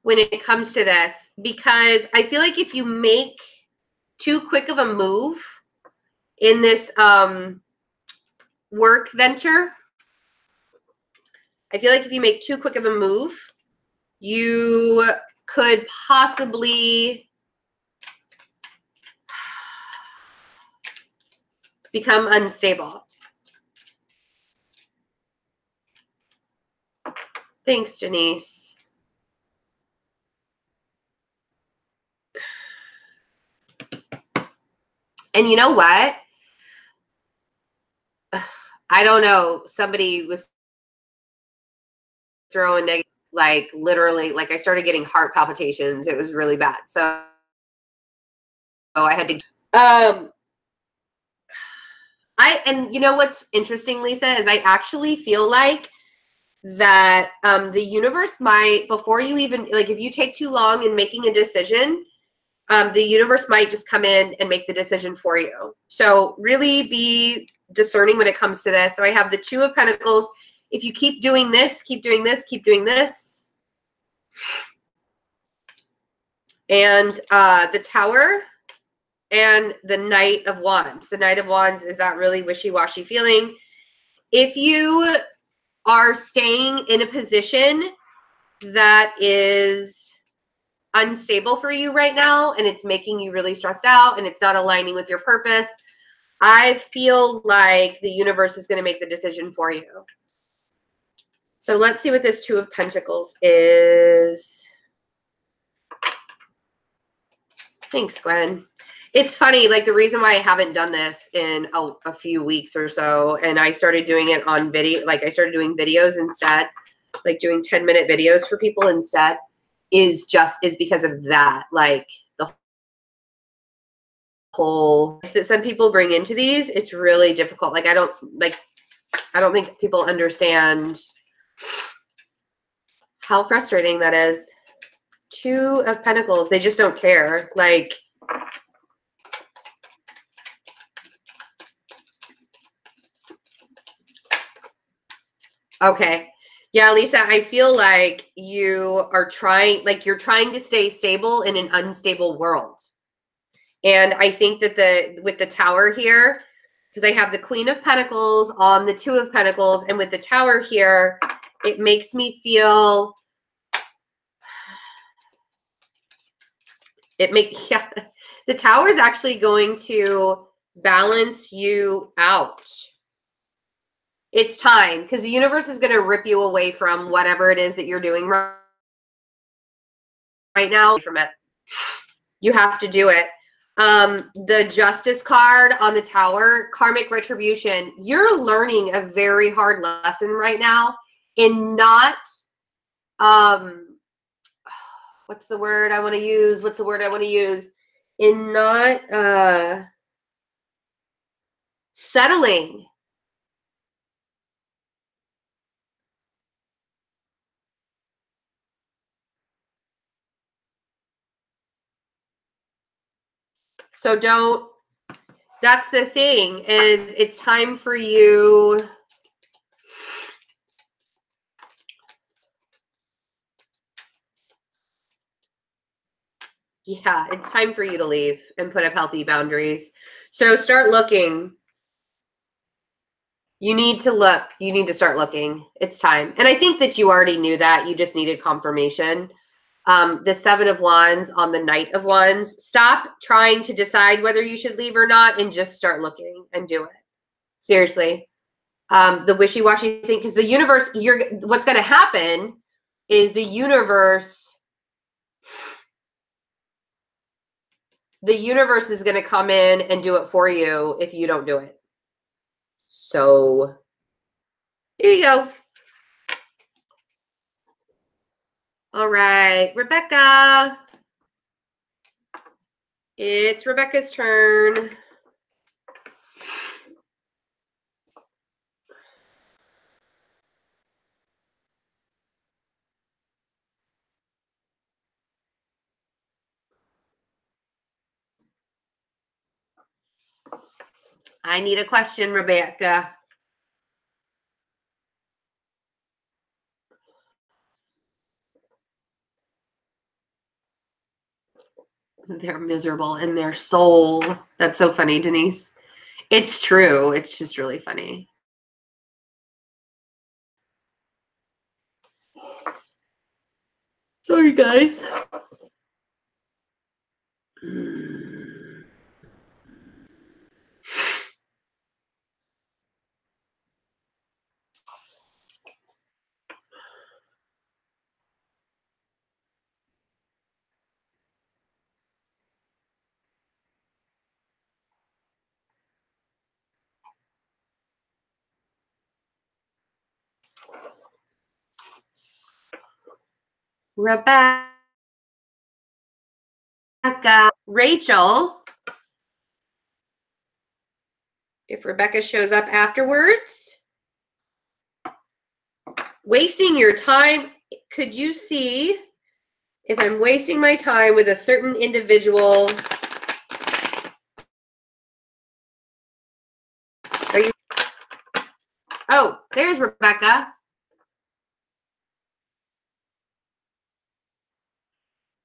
A: When it comes to this, because I feel like if you make too quick of a move in this work venture, I feel like if you make too quick of a move, you could possibly become unstable. Thanks, Denise. And you know what? I don't know. Somebody was throwing negative, like literally, like I started getting heart palpitations. It was really bad. So I had to, and you know what's interesting, Lisa, is I actually feel like that the universe might, before you even, like if you take too long in making a decision, the universe might just come in and make the decision for you. So really be discerning when it comes to this. So I have the Two of Pentacles. If you keep doing this, keep doing this, keep doing this. And the Tower and the Knight of Wands. The Knight of Wands is that really wishy-washy feeling. If you are staying in a position that is unstable for you right now and it's making you really stressed out and it's not aligning with your purpose, I feel like the universe is going to make the decision for you. So let's see what this Two of Pentacles is. Thanks, Gwen. It's funny, like the reason why I haven't done this in a few weeks or so, and I started doing it on video, like I started doing videos instead, like doing 10-minute videos for people instead, is because of that. Like the whole that some people bring into these, it's really difficult. Like I don't think people understand how frustrating that is. 2 of Pentacles. They just don't care. Like, okay. Yeah, Lisa, I feel like you are trying, like you're trying to stay stable in an unstable world. And I think that with the Tower here, because I have the Queen of Pentacles on the 2 of Pentacles, and with the Tower here, it makes me feel, yeah, the Tower is actually going to balance you out. It's time, because the universe is going to rip you away from whatever it is that you're doing right now. From it, you have to do it. The Justice card on the Tower, karmic retribution. You're learning a very hard lesson right now in not, what's the word I want to use? What's the word I want to use? In not settling. So don't, that's the thing, is it's time for you. Yeah, it's time for you to leave and put up healthy boundaries. So start looking. You need to look. You need to start looking. It's time. And I think that you already knew that. You just needed confirmation. The 7 of Wands on the Knight of Wands. Stop trying to decide whether you should leave or not and just start looking and do it. Seriously. The wishy-washy thing, because the universe, what's going to happen is the universe is going to come in and do it for you if you don't do it. So here you go. All right, Rebecca. It's Rebecca's turn. I need a question, Rebecca. They're miserable in their soul. That's so funny, Denise. It's true. It's just really funny. Sorry, guys. Rebecca. Rachel. If Rebecca shows up afterwards. Wasting your time. Could you see if I'm wasting my time with a certain individual? Are you? Oh, there's Rebecca.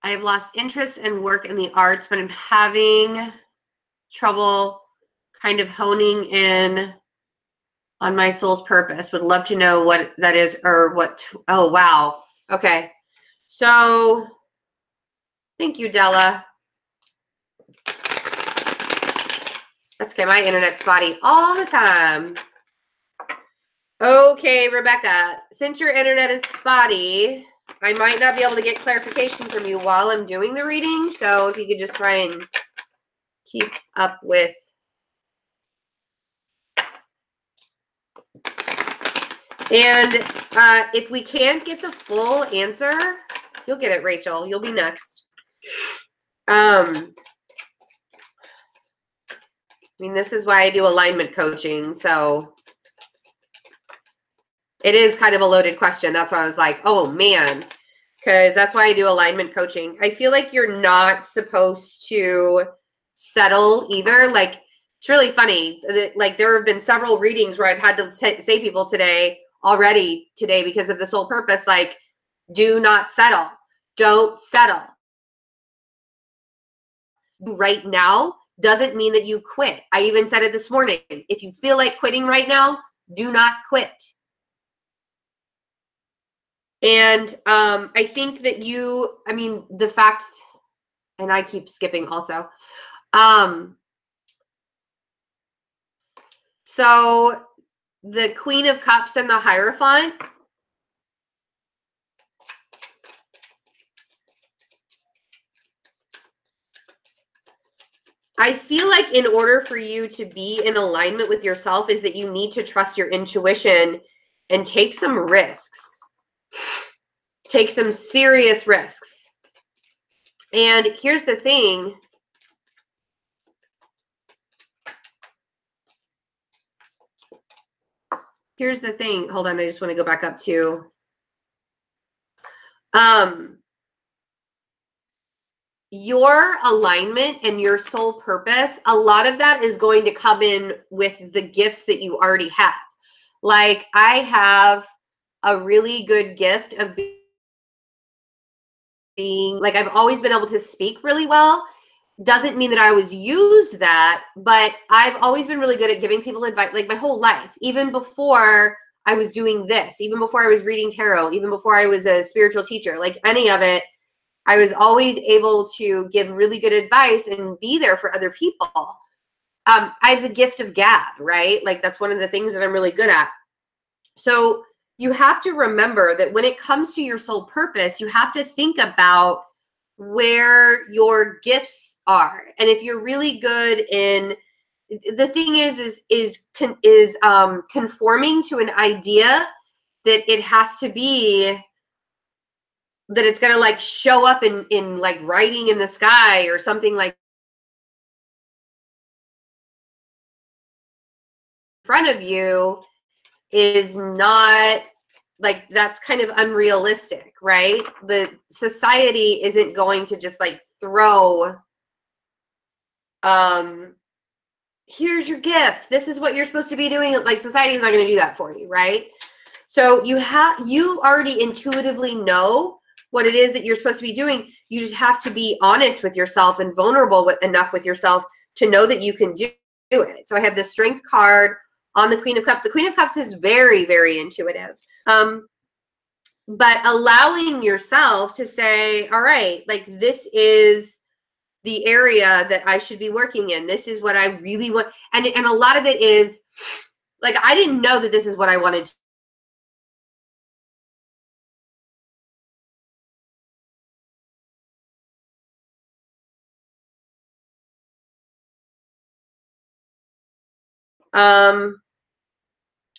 A: I have lost interest in work in the arts, but I'm having trouble kind of honing in on my soul's purpose. Would love to know what that is, or what. Oh, wow. Okay. So thank you, Della. That's okay. My internet's spotty all the time. Okay, Rebecca, since your internet is spotty, I might not be able to get clarification from you while I'm doing the reading. So if you could just try and keep up with. And if we can't get the full answer, you'll get it, Rachel. You'll be next. mean, this is why I do alignment coaching. So it is kind of a loaded question. That's why I was like, oh man, because that's why I do alignment coaching. I feel like you're not supposed to settle either. Like, it's really funny. Like, there have been several readings where I've had to say people already today because of the soul purpose, like, do not settle. Don't settle. Right now doesn't mean that you quit. I even said it this morning. If you feel like quitting right now, do not quit. And I think that the fact, and I keep skipping also. So the Queen of Cups and the Hierophant, I feel like in order for you to be in alignment with yourself is that you need to trust your intuition and take some risks. Take some serious risks. And here's the thing. Here's the thing. Hold on, I just want to go back up to your alignment and your soul purpose. A lot of that is going to come in with the gifts that you already have. Like, I have a really good gift of being, like, I've always been able to speak really well. Doesn't mean that I always used that, but I've always been really good at giving people advice, like my whole life, even before I was doing this, even before I was reading tarot, even before I was a spiritual teacher, like any of it, I was always able to give really good advice and be there for other people. I have the gift of gab, right? Like, that's one of the things that I'm really good at. So you have to remember that when it comes to your soul purpose, you have to think about where your gifts are. And if you're really good in, the thing is conforming to an idea that it has to be, that it's going to like show up in like writing in the sky or something like in front of you, is not, like, that's kind of unrealistic, right? The society isn't going to just like throw, here's your gift, this is what you're supposed to be doing. Like, society is not going to do that for you, right? So you already intuitively know what it is that you're supposed to be doing. You just have to be honest with yourself and vulnerable enough with yourself to know that you can do it. So I have the Strength card on the Queen of Cups. The Queen of Cups is very, very intuitive. But allowing yourself to say, all right, like, this is the area that I should be working in. This is what I really want. And a lot of it is, like, I didn't know that this is what I wanted to.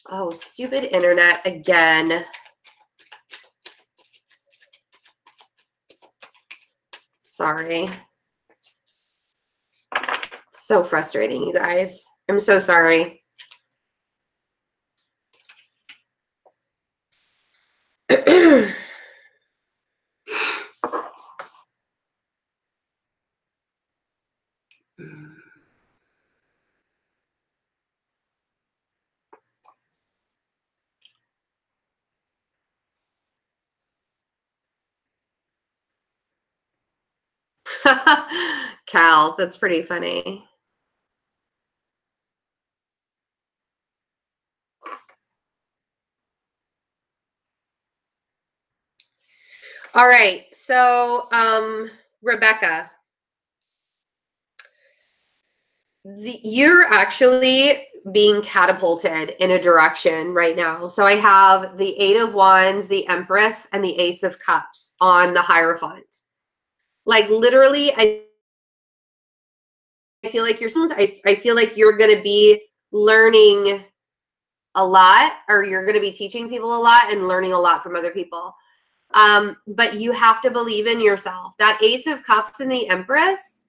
A: Oh, stupid internet again. Sorry. So frustrating, you guys. I'm so sorry. Cal, that's pretty funny. All right, so Rebecca, you're actually being catapulted in a direction right now. So I have the Eight of Wands, the Empress, and the Ace of Cups on the Hierophant. Like, literally, I feel like I feel like you're going to be learning a lot, or you're going to be teaching people a lot and learning a lot from other people. But you have to believe in yourself. That Ace of Cups and the Empress,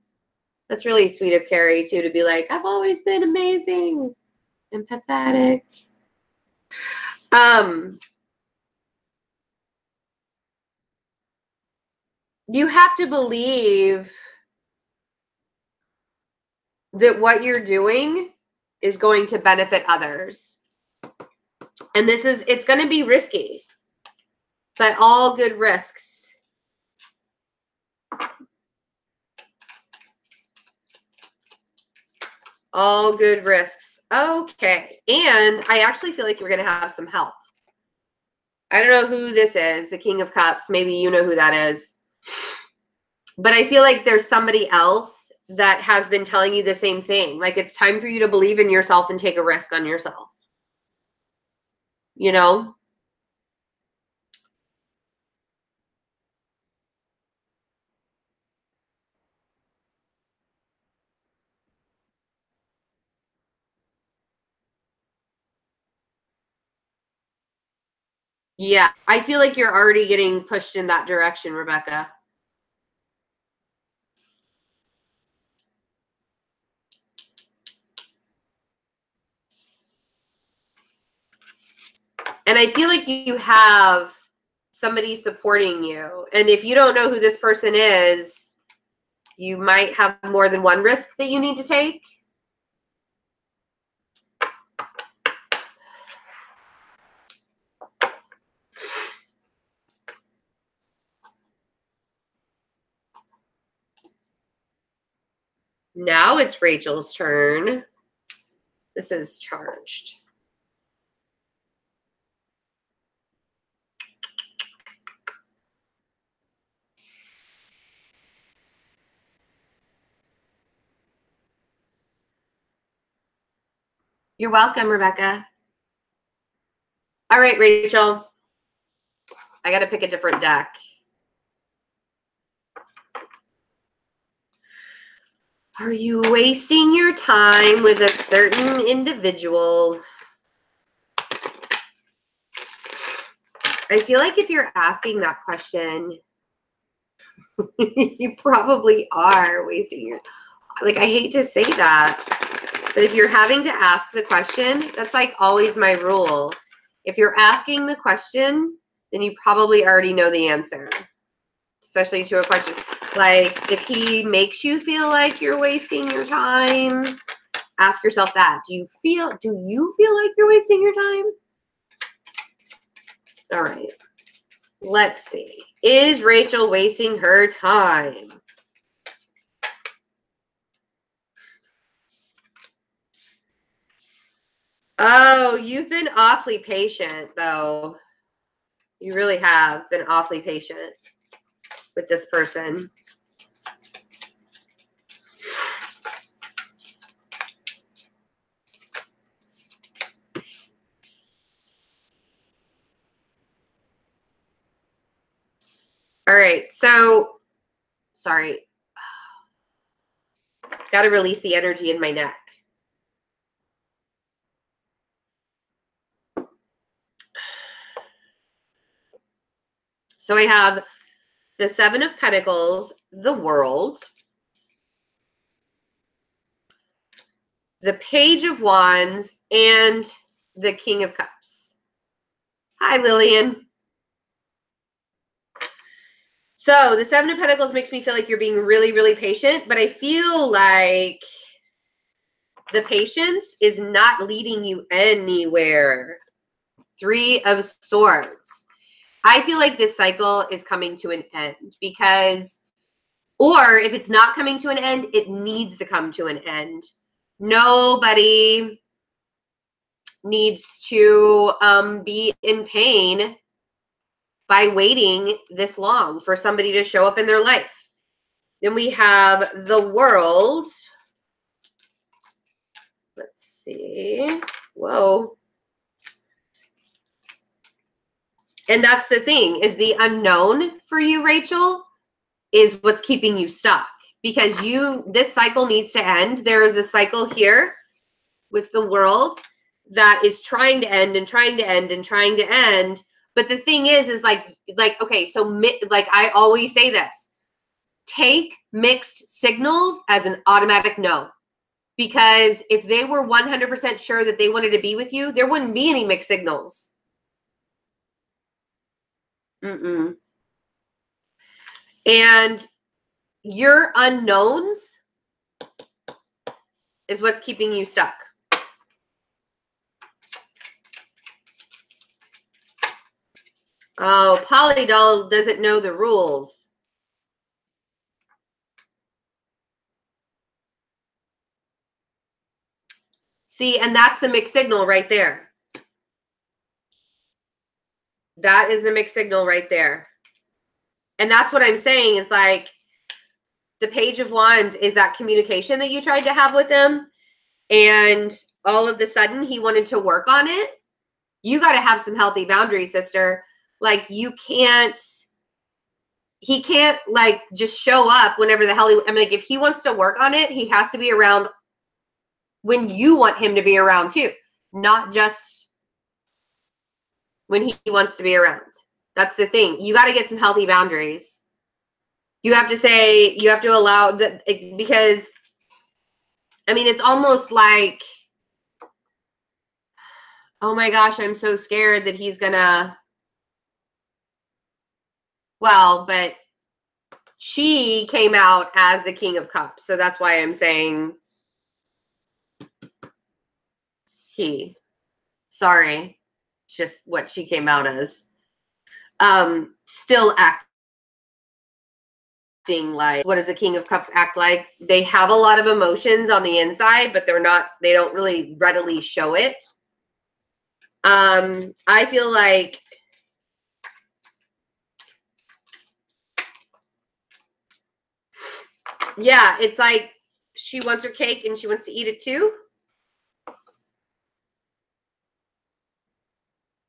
A: That's really sweet of Carrie, too, to be like, I've always been amazing and pathetic. You have to believe that what you're doing is going to benefit others. And it's going to be risky, but all good risks. All good risks. Okay. And I actually feel like you're going to have some help. I don't know who this is, the King of Cups. Maybe you know who that is. But I feel like there's somebody else that has been telling you the same thing. Like, it's time for you to believe in yourself and take a risk on yourself. You know? Yeah, I feel like you're already getting pushed in that direction, Rebecca. And I feel like you have somebody supporting you. And if you don't know who this person is, you might have more than one risk that you need to take. Now it's Rachel's turn. This is charged. You're welcome, Rebecca. All right, Rachel. I got to pick a different deck. Are you wasting your time with a certain individual? I feel like if you're asking that question, you probably are wasting your, like, I hate to say that, but if you're having to ask the question, that's like always my rule. If you're asking the question, then you probably already know the answer, especially to a question. Like, if he makes you feel like you're wasting your time, ask yourself that. Do you feel like you're wasting your time? All right. Let's see. Is Rachel wasting her time? Oh, you've been awfully patient, though. You really have been awfully patient with this person. All right, so, sorry. Got to release the energy in my neck. So I have the Seven of Pentacles, the World, the Page of Wands, and the King of Cups. Hi, Lillian. So the Seven of Pentacles makes me feel like you're being really, really patient, but I feel like the patience is not leading you anywhere. Three of Swords. I feel like this cycle is coming to an end because, or if it's not coming to an end, it needs to come to an end. Nobody needs to be in pain by waiting this long for somebody to show up in their life. Then we have the World. Let's see. Whoa. And that's the thing, is the unknown for you, Rachel, is what's keeping you stuck. Because this cycle needs to end. There is a cycle here with the World that is trying to end and trying to end and trying to end. But the thing is like, okay, so like I always say this, take mixed signals as an automatic no. Because if they were 100% sure that they wanted to be with you, there wouldn't be any mixed signals. And your unknowns is what's keeping you stuck. Oh, Polydoll doesn't know the rules. See, and that's the mixed signal right there. That is the mixed signal right there. And that's what I'm saying is like the Page of Wands is that communication that you tried to have with him. And all of a sudden he wanted to work on it. You got to have some healthy boundaries, sister. Like he can't like just show up whenever the hell I mean, like if he wants to work on it, he has to be around when you want him to be around too, not just when he wants to be around. That's the thing. You got to get some healthy boundaries. You have to say, you have to allow that, because I mean, it's almost like, oh my gosh, I'm so scared that he's gonna, well, but she came out as the King of Cups. So that's why I'm saying he. Sorry. It's just what she came out as. Still acting like, what does the King of Cups act like? They have a lot of emotions on the inside, but they don't really readily show it. I feel like yeah, it's like she wants her cake and she wants to eat it too.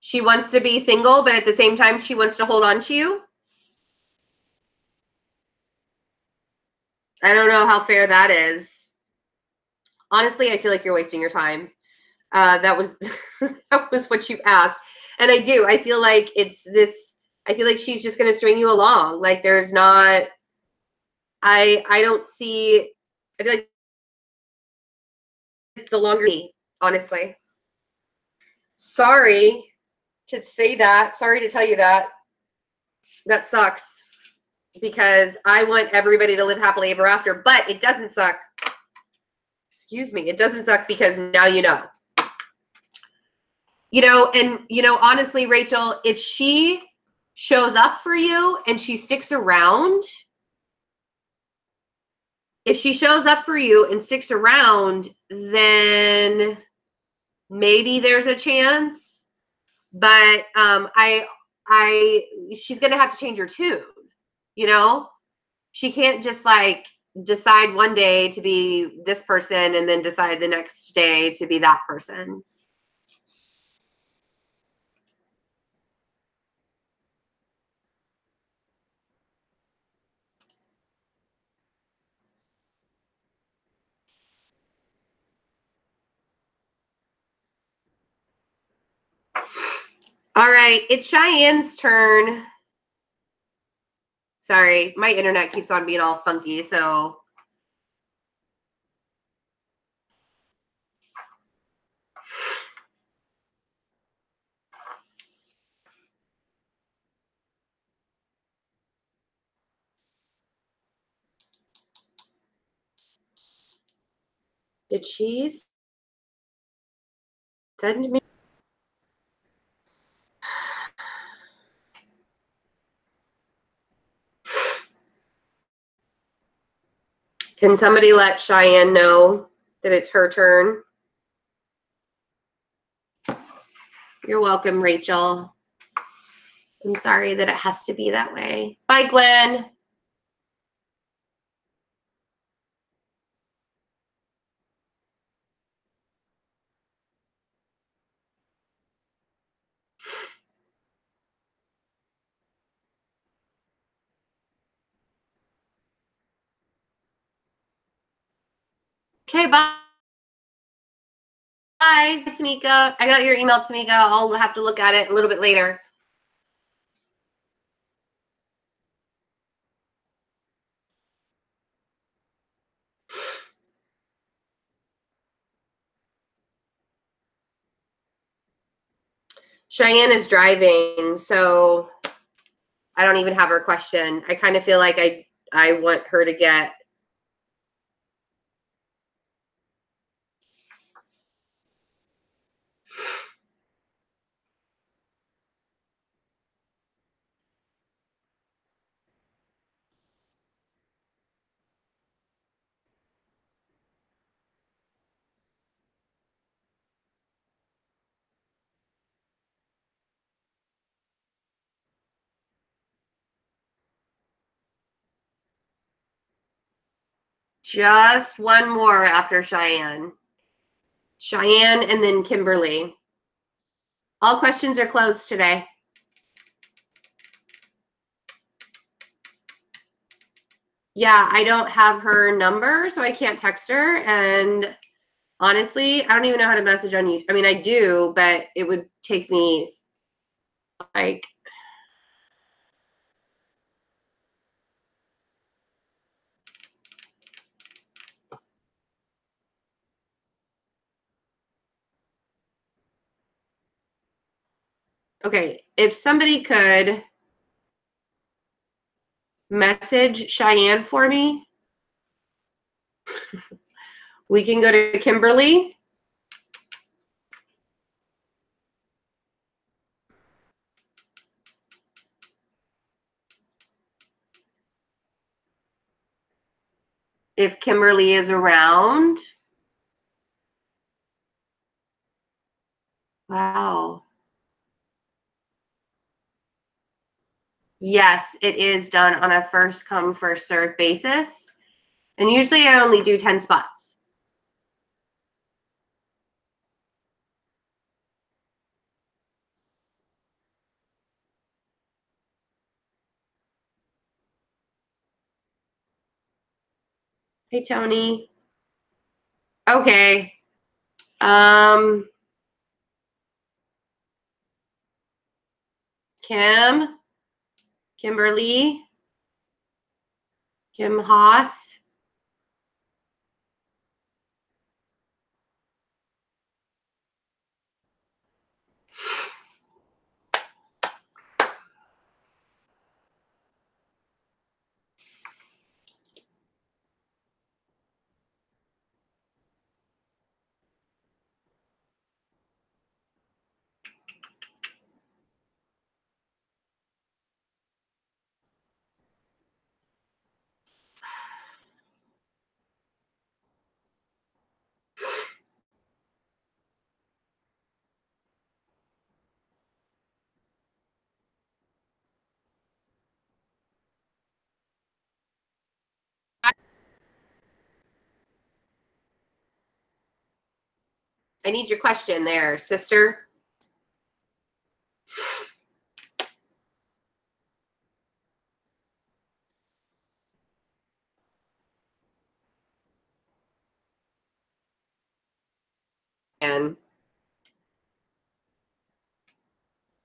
A: She wants to be single, but at the same time, she wants to hold on to you. I don't know how fair that is. Honestly, I feel like you're wasting your time. That was that was what you asked. And I do. I feel like it's this. I feel like she's just going to string you along. Like there's not. I don't see. I feel like the longer, honestly. Sorry to say that. Sorry to tell you that. That sucks. Because I want everybody to live happily ever after, but it doesn't suck. Excuse me. It doesn't suck because now you know. You know, and, you know, honestly, Rachel, if she shows up for you and she sticks around, if she shows up for you and sticks around, then maybe there's a chance. But she's going to have to change her tune, you know? She can't just like decide one day to be this person and then decide the next day to be that person. All right, it's Cheyenne's turn. Sorry, my internet keeps on being all funky, so. Did she send me? Can somebody let Cheyenne know that it's her turn? You're welcome, Rachel. I'm sorry that it has to be that way. Bye, Gwen. Okay, bye. Bye, Tamika. I got your email, Tamika. I'll have to look at it a little bit later. Cheyenne is driving, so I don't even have her question. I kind of feel like I want her to get. Just one more after Cheyenne. Cheyenne and then Kimberly. All questions are closed today. Yeah, I don't have her number, so I can't text her. And honestly, I don't even know how to message on YouTube. I mean, I do, but it would take me like okay, if somebody could message Cheyenne for me, we can go to Kimberly. If Kimberly is around. Wow. Yes, it is done on a first come, first serve basis. And usually I only do 10 spots. Hey, Tony. Okay. Kim, Kimberly, Kim Haas. I need your question there, sister. And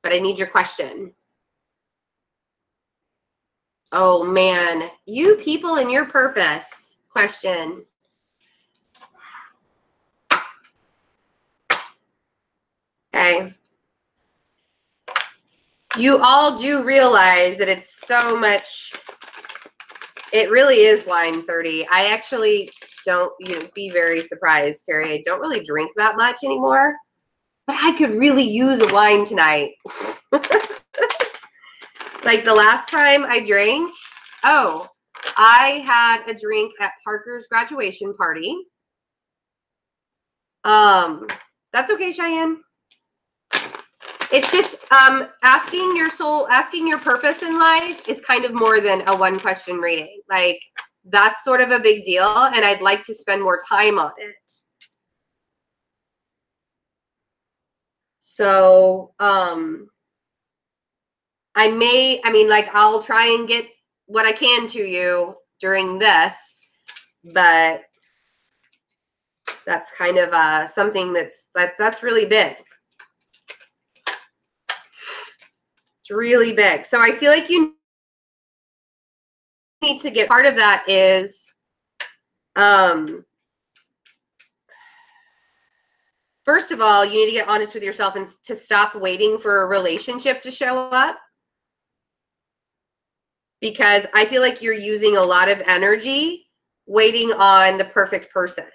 A: but I need your question. Oh man, you people and your purpose question. Okay. You all do realize that it's so much, it really is wine 30. I actually don't, be very surprised, Carrie. I don't really drink that much anymore, but I could really use a wine tonight. Like the last time I drank, I had a drink at Parker's graduation party. That's okay, Cheyenne. It's just asking your soul, asking your purpose in life is kind of more than a one question reading. Like that's sort of a big deal, and I'd like to spend more time on it. So I'll try and get what I can to you during this, but that's kind of something that's really big. It's really big. So I feel like you need to get, part of that is First of all, you need to get honest with yourself and to stop waiting for a relationship to show up. Because I feel like you're using a lot of energy waiting on the perfect person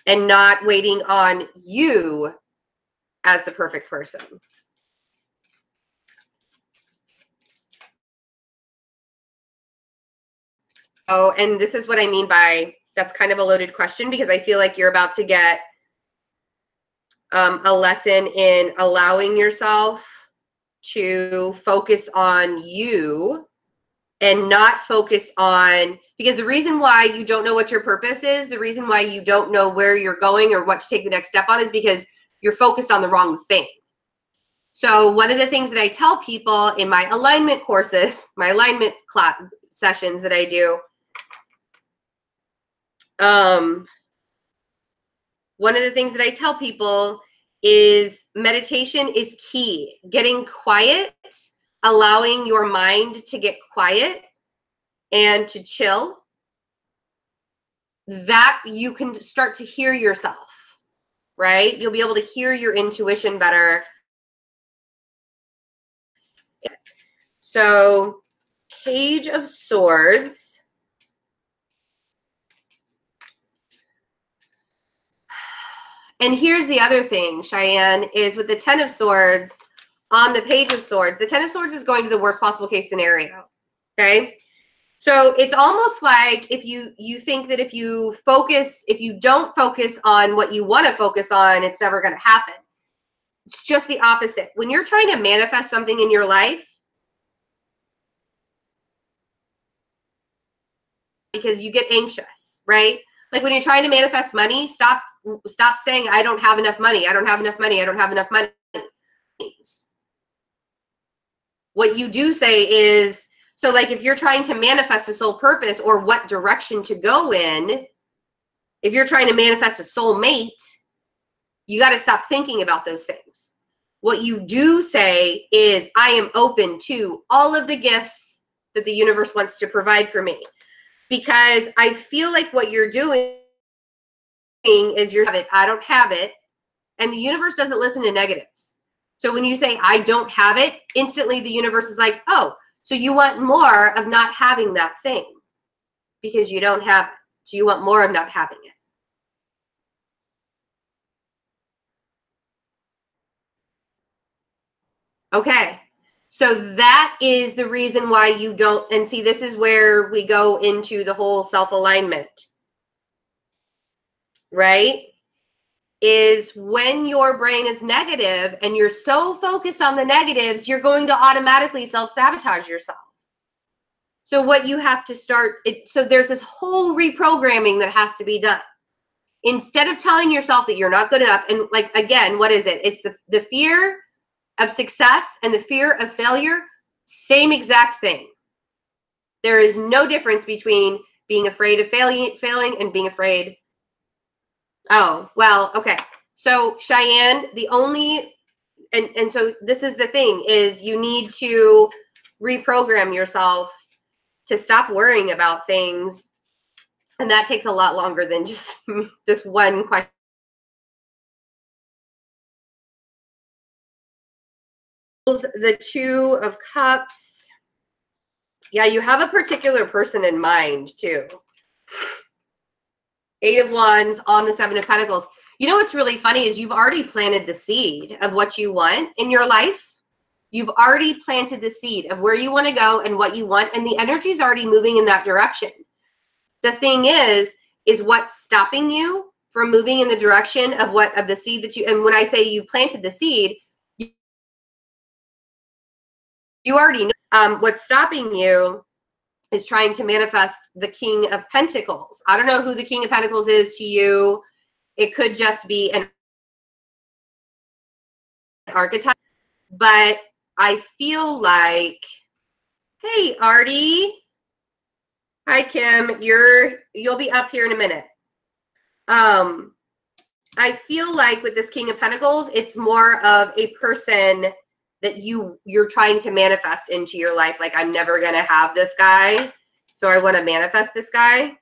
A: and not waiting on you as the perfect person. Oh, and this is what I mean by that's kind of a loaded question, because I feel like you're about to get a lesson in allowing yourself to focus on you and not focus on, because the reason why you don't know what your purpose is, the reason why you don't know where you're going or what to take the next step on is because you're focused on the wrong thing. So one of the things that I tell people in my alignment courses, my alignment class sessions that I do, one of the things that I tell people is meditation is key. Getting quiet, allowing your mind to get quiet and to chill, that you can start to hear yourself, right? You'll be able to hear your intuition better. So, Page of Swords. And here's the other thing, Cheyenne, is with the 10 of Swords on the Page of Swords, the 10 of Swords is going to the worst possible case scenario, okay? So it's almost like if you think that if you don't focus on what you want to focus on, it's never going to happen. It's just the opposite. When you're trying to manifest something in your life, because you get anxious, right? Like when you're trying to manifest money, stop saying, I don't have enough money. I don't have enough money. I don't have enough money. What you do say is, so like if you're trying to manifest a soul purpose or what direction to go in, if you're trying to manifest a soulmate, you got to stop thinking about those things. What you do say is, I am open to all of the gifts that the universe wants to provide for me. Because I feel like what you're doing is I don't have it. And the universe doesn't listen to negatives. So when you say, I don't have it, instantly the universe is like, oh, so you want more of not having that thing because you don't have it. So you want more of not having it. Okay. So that is the reason why you don't, and see, this is where we go into the whole self-alignment, right? Is when your brain is negative and you're so focused on the negatives, you're going to automatically self-sabotage yourself. So what you have to start, so there's this whole reprogramming that has to be done. Instead of telling yourself that you're not good enough, and like, again, what is it? It's the fear of success and the fear of failure, same exact thing. There is no difference between being afraid of failing and being afraid. Oh, well, okay. So Cheyenne, the only, and so this is the thing, is you need to reprogram yourself to stop worrying about things. And that takes a lot longer than just this one question. The Two of Cups. Yeah, you have a particular person in mind too. Eight of Wands on the Seven of Pentacles. You know what's really funny is you've already planted the seed of what you want in your life. You've already planted the seed of where you want to go and what you want, and the energy is already moving in that direction. The thing is what's stopping you from moving in the direction of the seed that you, and when I say you planted the seed, you already know. What's stopping you is trying to manifest the King of Pentacles. I don't know who the King of Pentacles is to you. It could just be an archetype, but I feel like, hey, Artie. Hi, Kim. You'll be up here in a minute. I feel like with this King of Pentacles, it's more of a person that you're trying to manifest into your life. Like, I'm never going to have this guy, so I want to manifest this guy.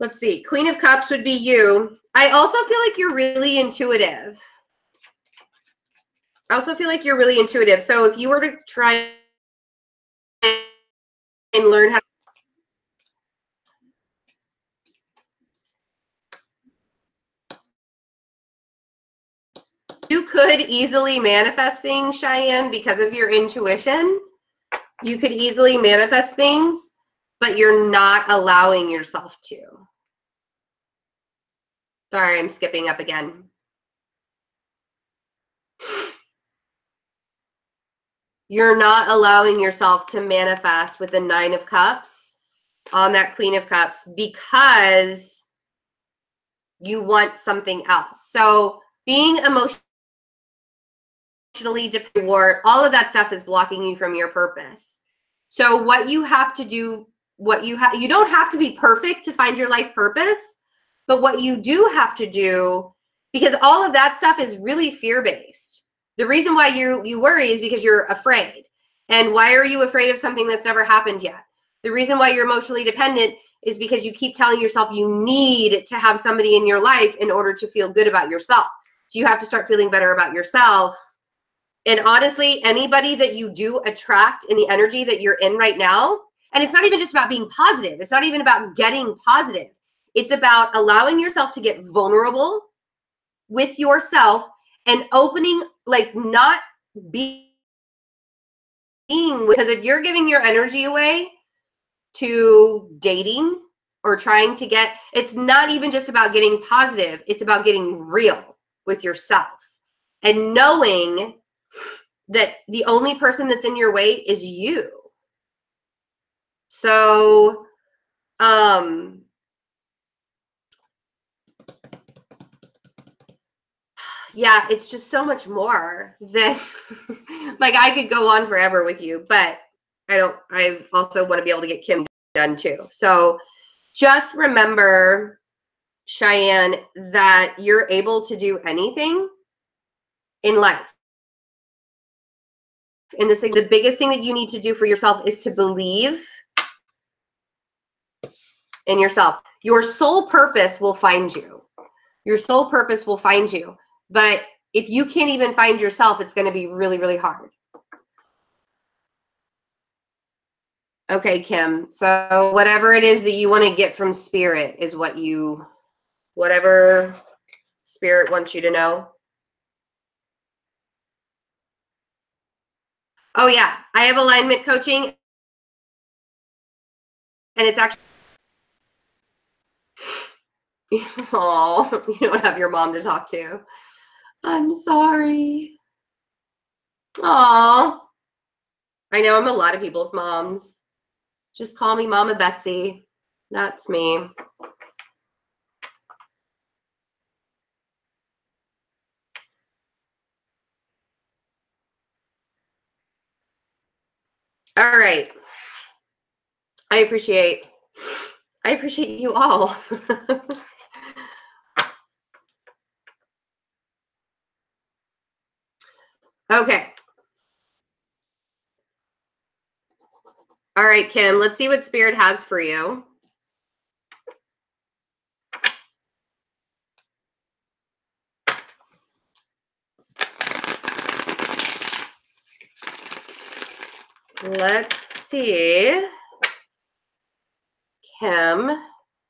A: Let's see. Queen of Cups would be you. I also feel like you're really intuitive. I also feel like you're really intuitive. So if you were to try and learn how, you could easily manifest things, Cheyenne, because of your intuition. You could easily manifest things, but you're not allowing yourself to. Sorry, I'm skipping up again. You're not allowing yourself to manifest with the 9 of Cups on that Queen of Cups because you want something else. So being emotionally dependent, all of that stuff is blocking you from your purpose. So what you have to do, you don't have to be perfect to find your life purpose, but what you do have to do, because all of that stuff is really fear-based. The reason why you worry is because you're afraid. And why are you afraid of something that's never happened yet? The reason why you're emotionally dependent is because you keep telling yourself you need to have somebody in your life in order to feel good about yourself. So you have to start feeling better about yourself. And honestly, anybody that you do attract in the energy that you're in right now, and it's not even just about being positive. It's not even about getting positive. It's about allowing yourself to get vulnerable with yourself and opening, like not being, because if you're giving your energy away to dating or trying to get, it's not even just about getting positive. It's about getting real with yourself and knowing that the only person that's in your way is you. So, yeah, it's just so much more than like I could go on forever with you, but I also want to be able to get Kim done too. So just remember, Cheyenne, that you're able to do anything in life. And the biggest thing that you need to do for yourself is to believe in yourself. Your soul purpose will find you. Your soul purpose will find you. But if you can't even find yourself, it's going to be really, really hard. Okay, Kim. So whatever it is that you want to get from spirit is whatever spirit wants you to know. Oh yeah, I have alignment coaching, and it's actually, oh, you don't have your mom to talk to. I'm sorry. Aw. I know I'm a lot of people's moms. Just call me Mama Betsy. That's me. All right. I appreciate you all. Okay. All right, Kim, let's see what Spirit has for you. Let's see. Kim,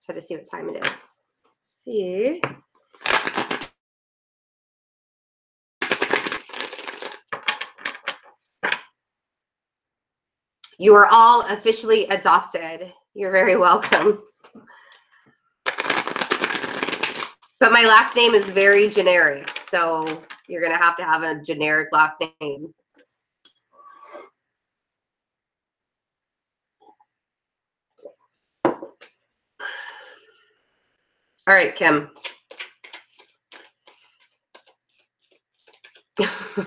A: try to see what time it is. Let's see. You are all officially adopted. You're very welcome. But my last name is very generic, so you're going to have a generic last name. All right, Kim.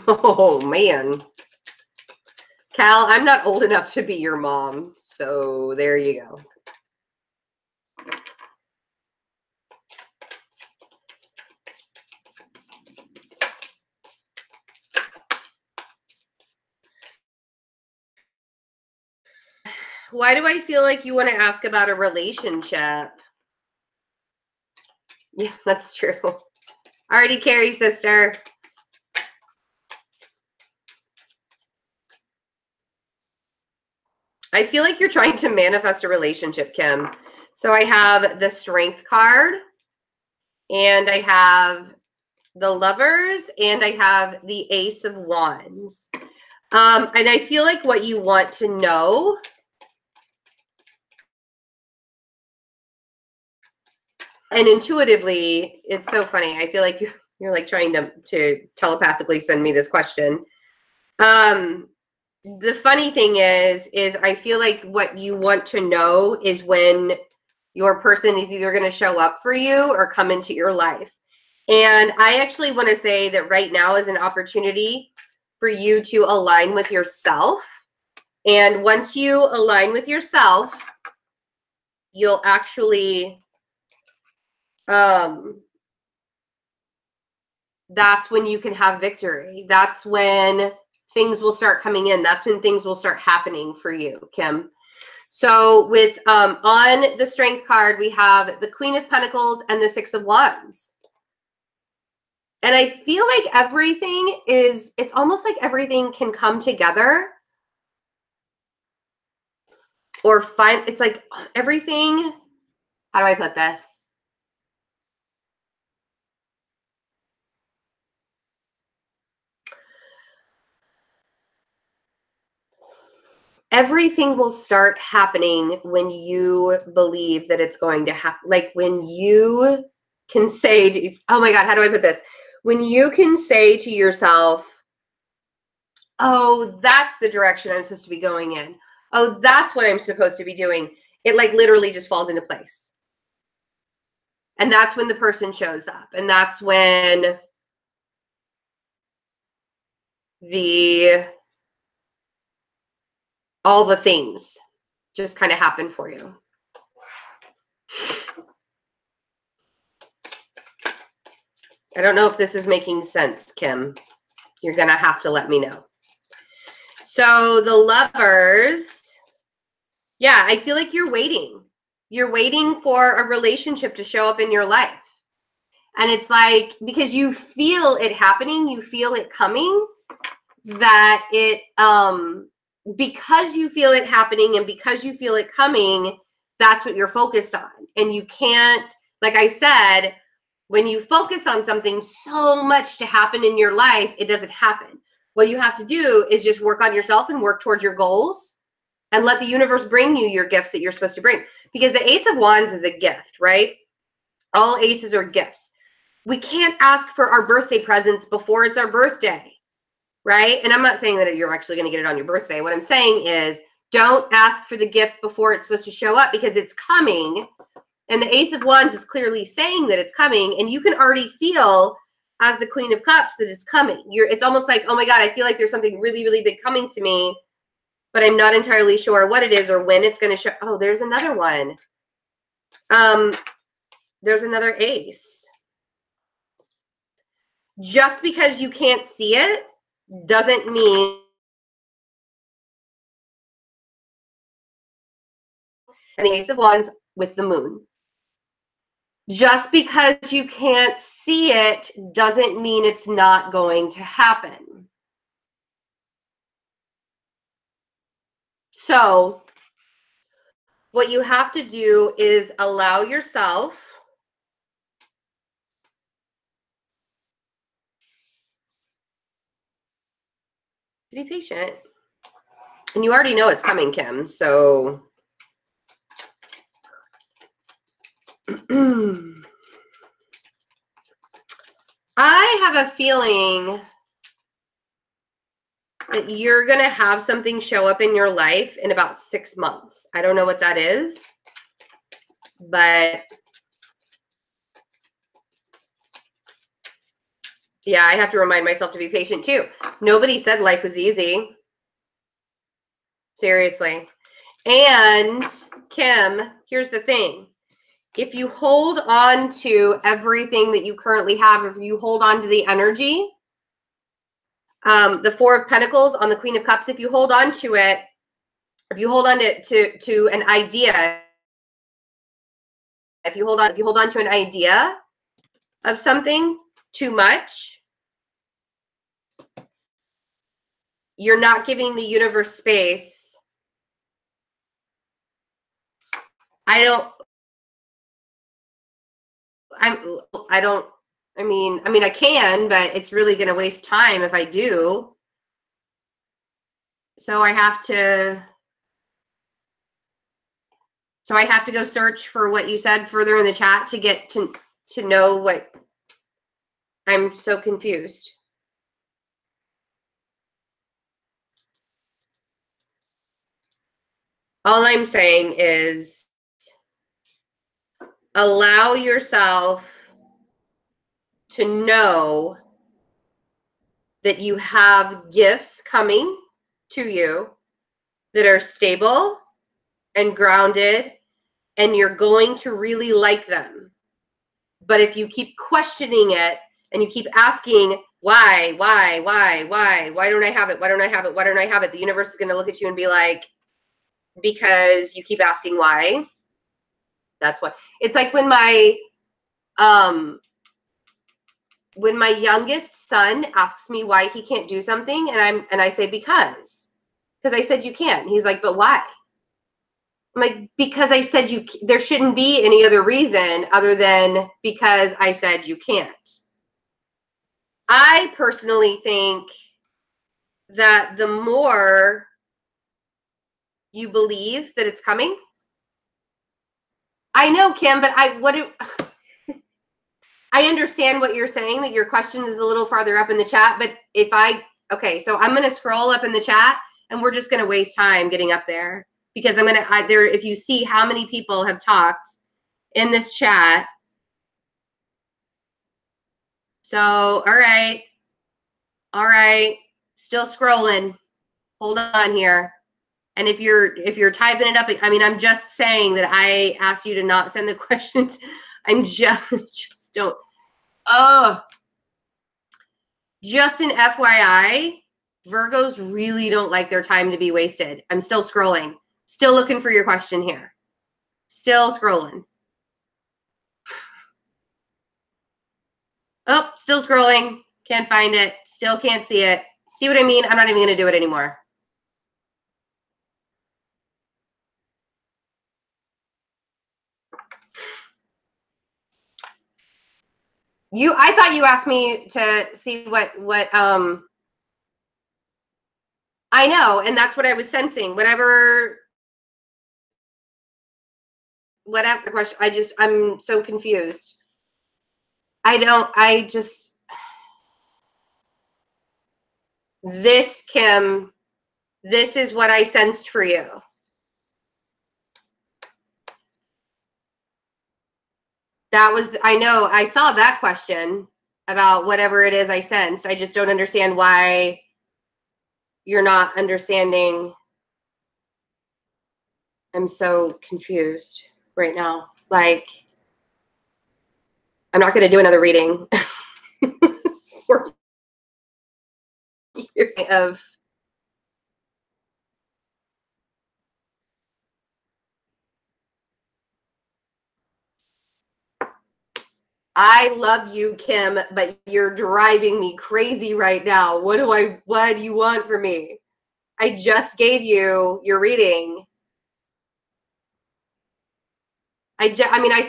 A: Oh, man. Cal, I'm not old enough to be your mom, so there you go. Why do I feel like you want to ask about a relationship? Yeah, that's true. Already Carrie, sister. I feel like you're trying to manifest a relationship, Kim. So I have the Strength card, and I have the Lovers, and I have the Ace of Wands. And I feel like what you want to know and intuitively, it's so funny. I feel like you're like trying to telepathically send me this question. The funny thing is I feel like what you want to know is when your person is either going to show up for you or come into your life. And I actually want to say that right now is an opportunity for you to align with yourself. And once you align with yourself, you'll actually, that's when you can have victory. That's when things will start coming in. That's when things will start happening for you, Kim. So with on the Strength card, we have the Queen of Pentacles and the Six of Wands. And I feel like everything is, it's almost like everything can come together or find, it's like everything, how do I put this? Everything will start happening when you believe that it's going to happen. Like when you can say, to, oh my God, how do I put this? When you can say to yourself, oh, that's the direction I'm supposed to be going in. Oh, that's what I'm supposed to be doing. It like literally just falls into place. And that's when the person shows up. And that's when all the things just kind of happen for you. I don't know if this is making sense, Kim. You're going to have to let me know. So the Lovers, yeah, I feel like you're waiting. You're waiting for a relationship to show up in your life. And it's like, because you feel it happening, you feel it coming, that it, because you feel it happening and because you feel it coming, that's what you're focused on. And you can't, like I said, when you focus on something so much to happen in your life, it doesn't happen. What you have to do is just work on yourself and work towards your goals and let the universe bring you your gifts that you're supposed to bring. Because the Ace of Wands is a gift, right? All aces are gifts. We can't ask for our birthday presents before it's our birthday, right? And I'm not saying that you're actually going to get it on your birthday. What I'm saying is don't ask for the gift before it's supposed to show up because it's coming. And the Ace of Wands is clearly saying that it's coming. And you can already feel as the Queen of Cups that it's coming. It's almost like, oh my God, I feel like there's something really, really big coming to me, but I'm not entirely sure what it is or when it's going to show. Oh, there's another one. There's another ace. Just because you can't see it doesn't mean. And the Ace of Wands with the Moon. Just because you can't see it doesn't mean it's not going to happen. So what you have to do is allow yourself to be patient. And you already know it's coming, Kim. So I have a feeling that you're going to have something show up in your life in about 6 months. I don't know what that is, but yeah, I have to remind myself to be patient too. Nobody said life was easy. Seriously. And Kim, here's the thing. If you hold on to everything that you currently have, if you hold on to the energy, the Four of Pentacles on the Queen of Cups, if you hold on to it, if you hold on to an idea, if you hold on to an idea, of something too much, you're not giving the universe space. I mean, I can, but it's really going to waste time if I do. So I have to go search for what you said further in the chat to get to know what. I'm so confused. All I'm saying is allow yourself to know that you have gifts coming to you that are stable and grounded, and you're going to really like them. But if you keep questioning it and you keep asking, why don't I have it? Why don't I have it? Why don't I have it? The universe is going to look at you and be like, because you keep asking why. That's what. It's like when my youngest son asks me why he can't do something, and I say because I said you can. He's like, but why? I'm like, because I said there shouldn't be any other reason other than because I said you can't. I personally think that the more you believe that it's coming, I know, Kim, but I understand what you're saying, that your question is a little farther up in the chat, but okay, so I'm going to scroll up in the chat and we're just going to waste time getting up there because if you see how many people have talked in this chat. So, all right, still scrolling. Hold on here. And if you're typing it up, I mean, I'm just saying that I asked you to not send the questions. I'm just don't. Oh, just an FYI, Virgos really don't like their time to be wasted. I'm still scrolling. Still looking for your question here. Still scrolling. Oh, still scrolling. Can't find it. Still can't see it. See what I mean? I'm not even going to do it anymore. I thought you asked me to see what I know, and that's what I was sensing. Whatever question, I'm so confused. Kim, this is what I sensed for you. I know, I saw that question about whatever it is I sensed. I just don't understand why you're not understanding. I'm so confused right now. Like, I'm not going to do another reading of I love you, Kim, but you're driving me crazy right now. What do you want from me? I just gave you your reading. I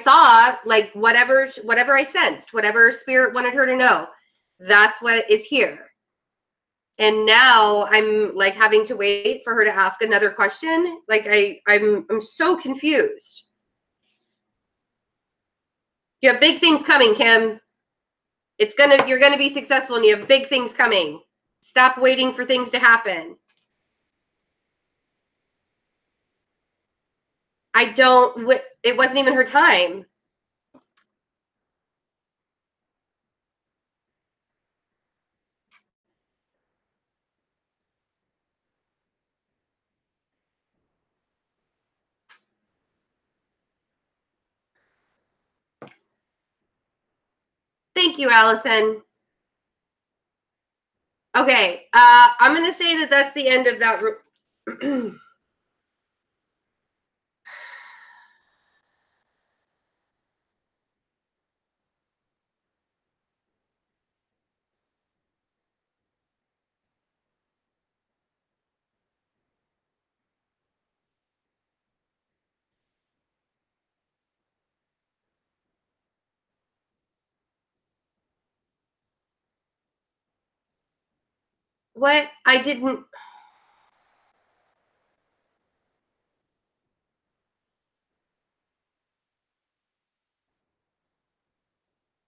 A: saw like whatever I sensed, whatever spirit wanted her to know. That's what is here. And now I'm like having to wait for her to ask another question. Like I'm so confused. You have big things coming, Kim. You're gonna be successful and you have big things coming. Stop waiting for things to happen. It wasn't even her time. Thank you, Allison. Okay, I'm going to say that that's the end of that. What I didn't.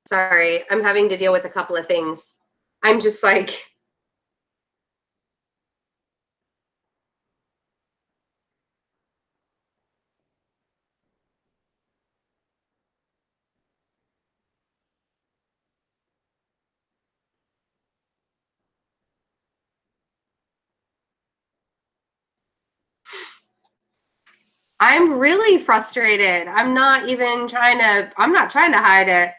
A: Sorry, I'm having to deal with a couple of things. I'm just like, I'm really frustrated. I'm not trying to hide it.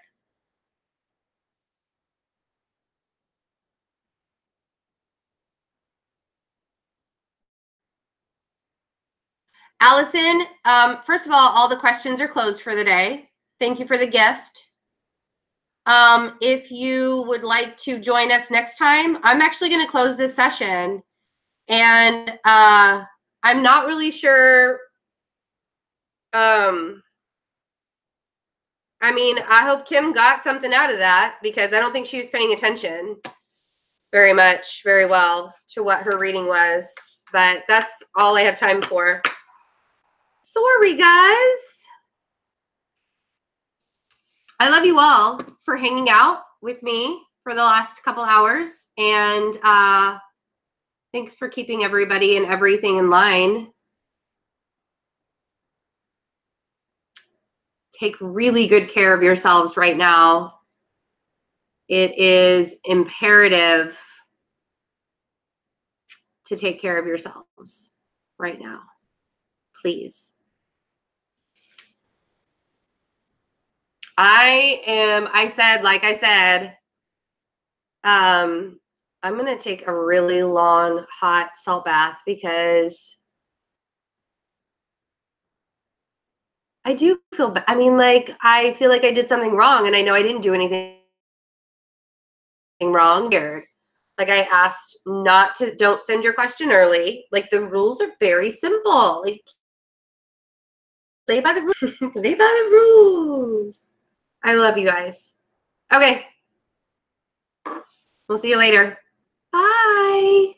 A: Allison, first of all the questions are closed for the day. Thank you for the gift. If you would like to join us next time, I'm actually going to close this session. And I'm not really sure. I mean, I hope Kim got something out of that, because I don't think she was paying attention very well to what her reading was. But that's all I have time for. Sorry, guys. I love you all for hanging out with me for the last couple hours. And thanks for keeping everybody and everything in line. Take really good care of yourselves right now. It is imperative to take care of yourselves right now. Please. Like I said, I'm going to take a really long hot salt bath, because I do feel bad. I mean, like, I feel like I did something wrong, and I know I didn't do anything wrong. Like, I asked don't send your question early. Like, the rules are very simple. Like, play by the rules. Play by the rules. I love you guys. Okay. We'll see you later. Bye.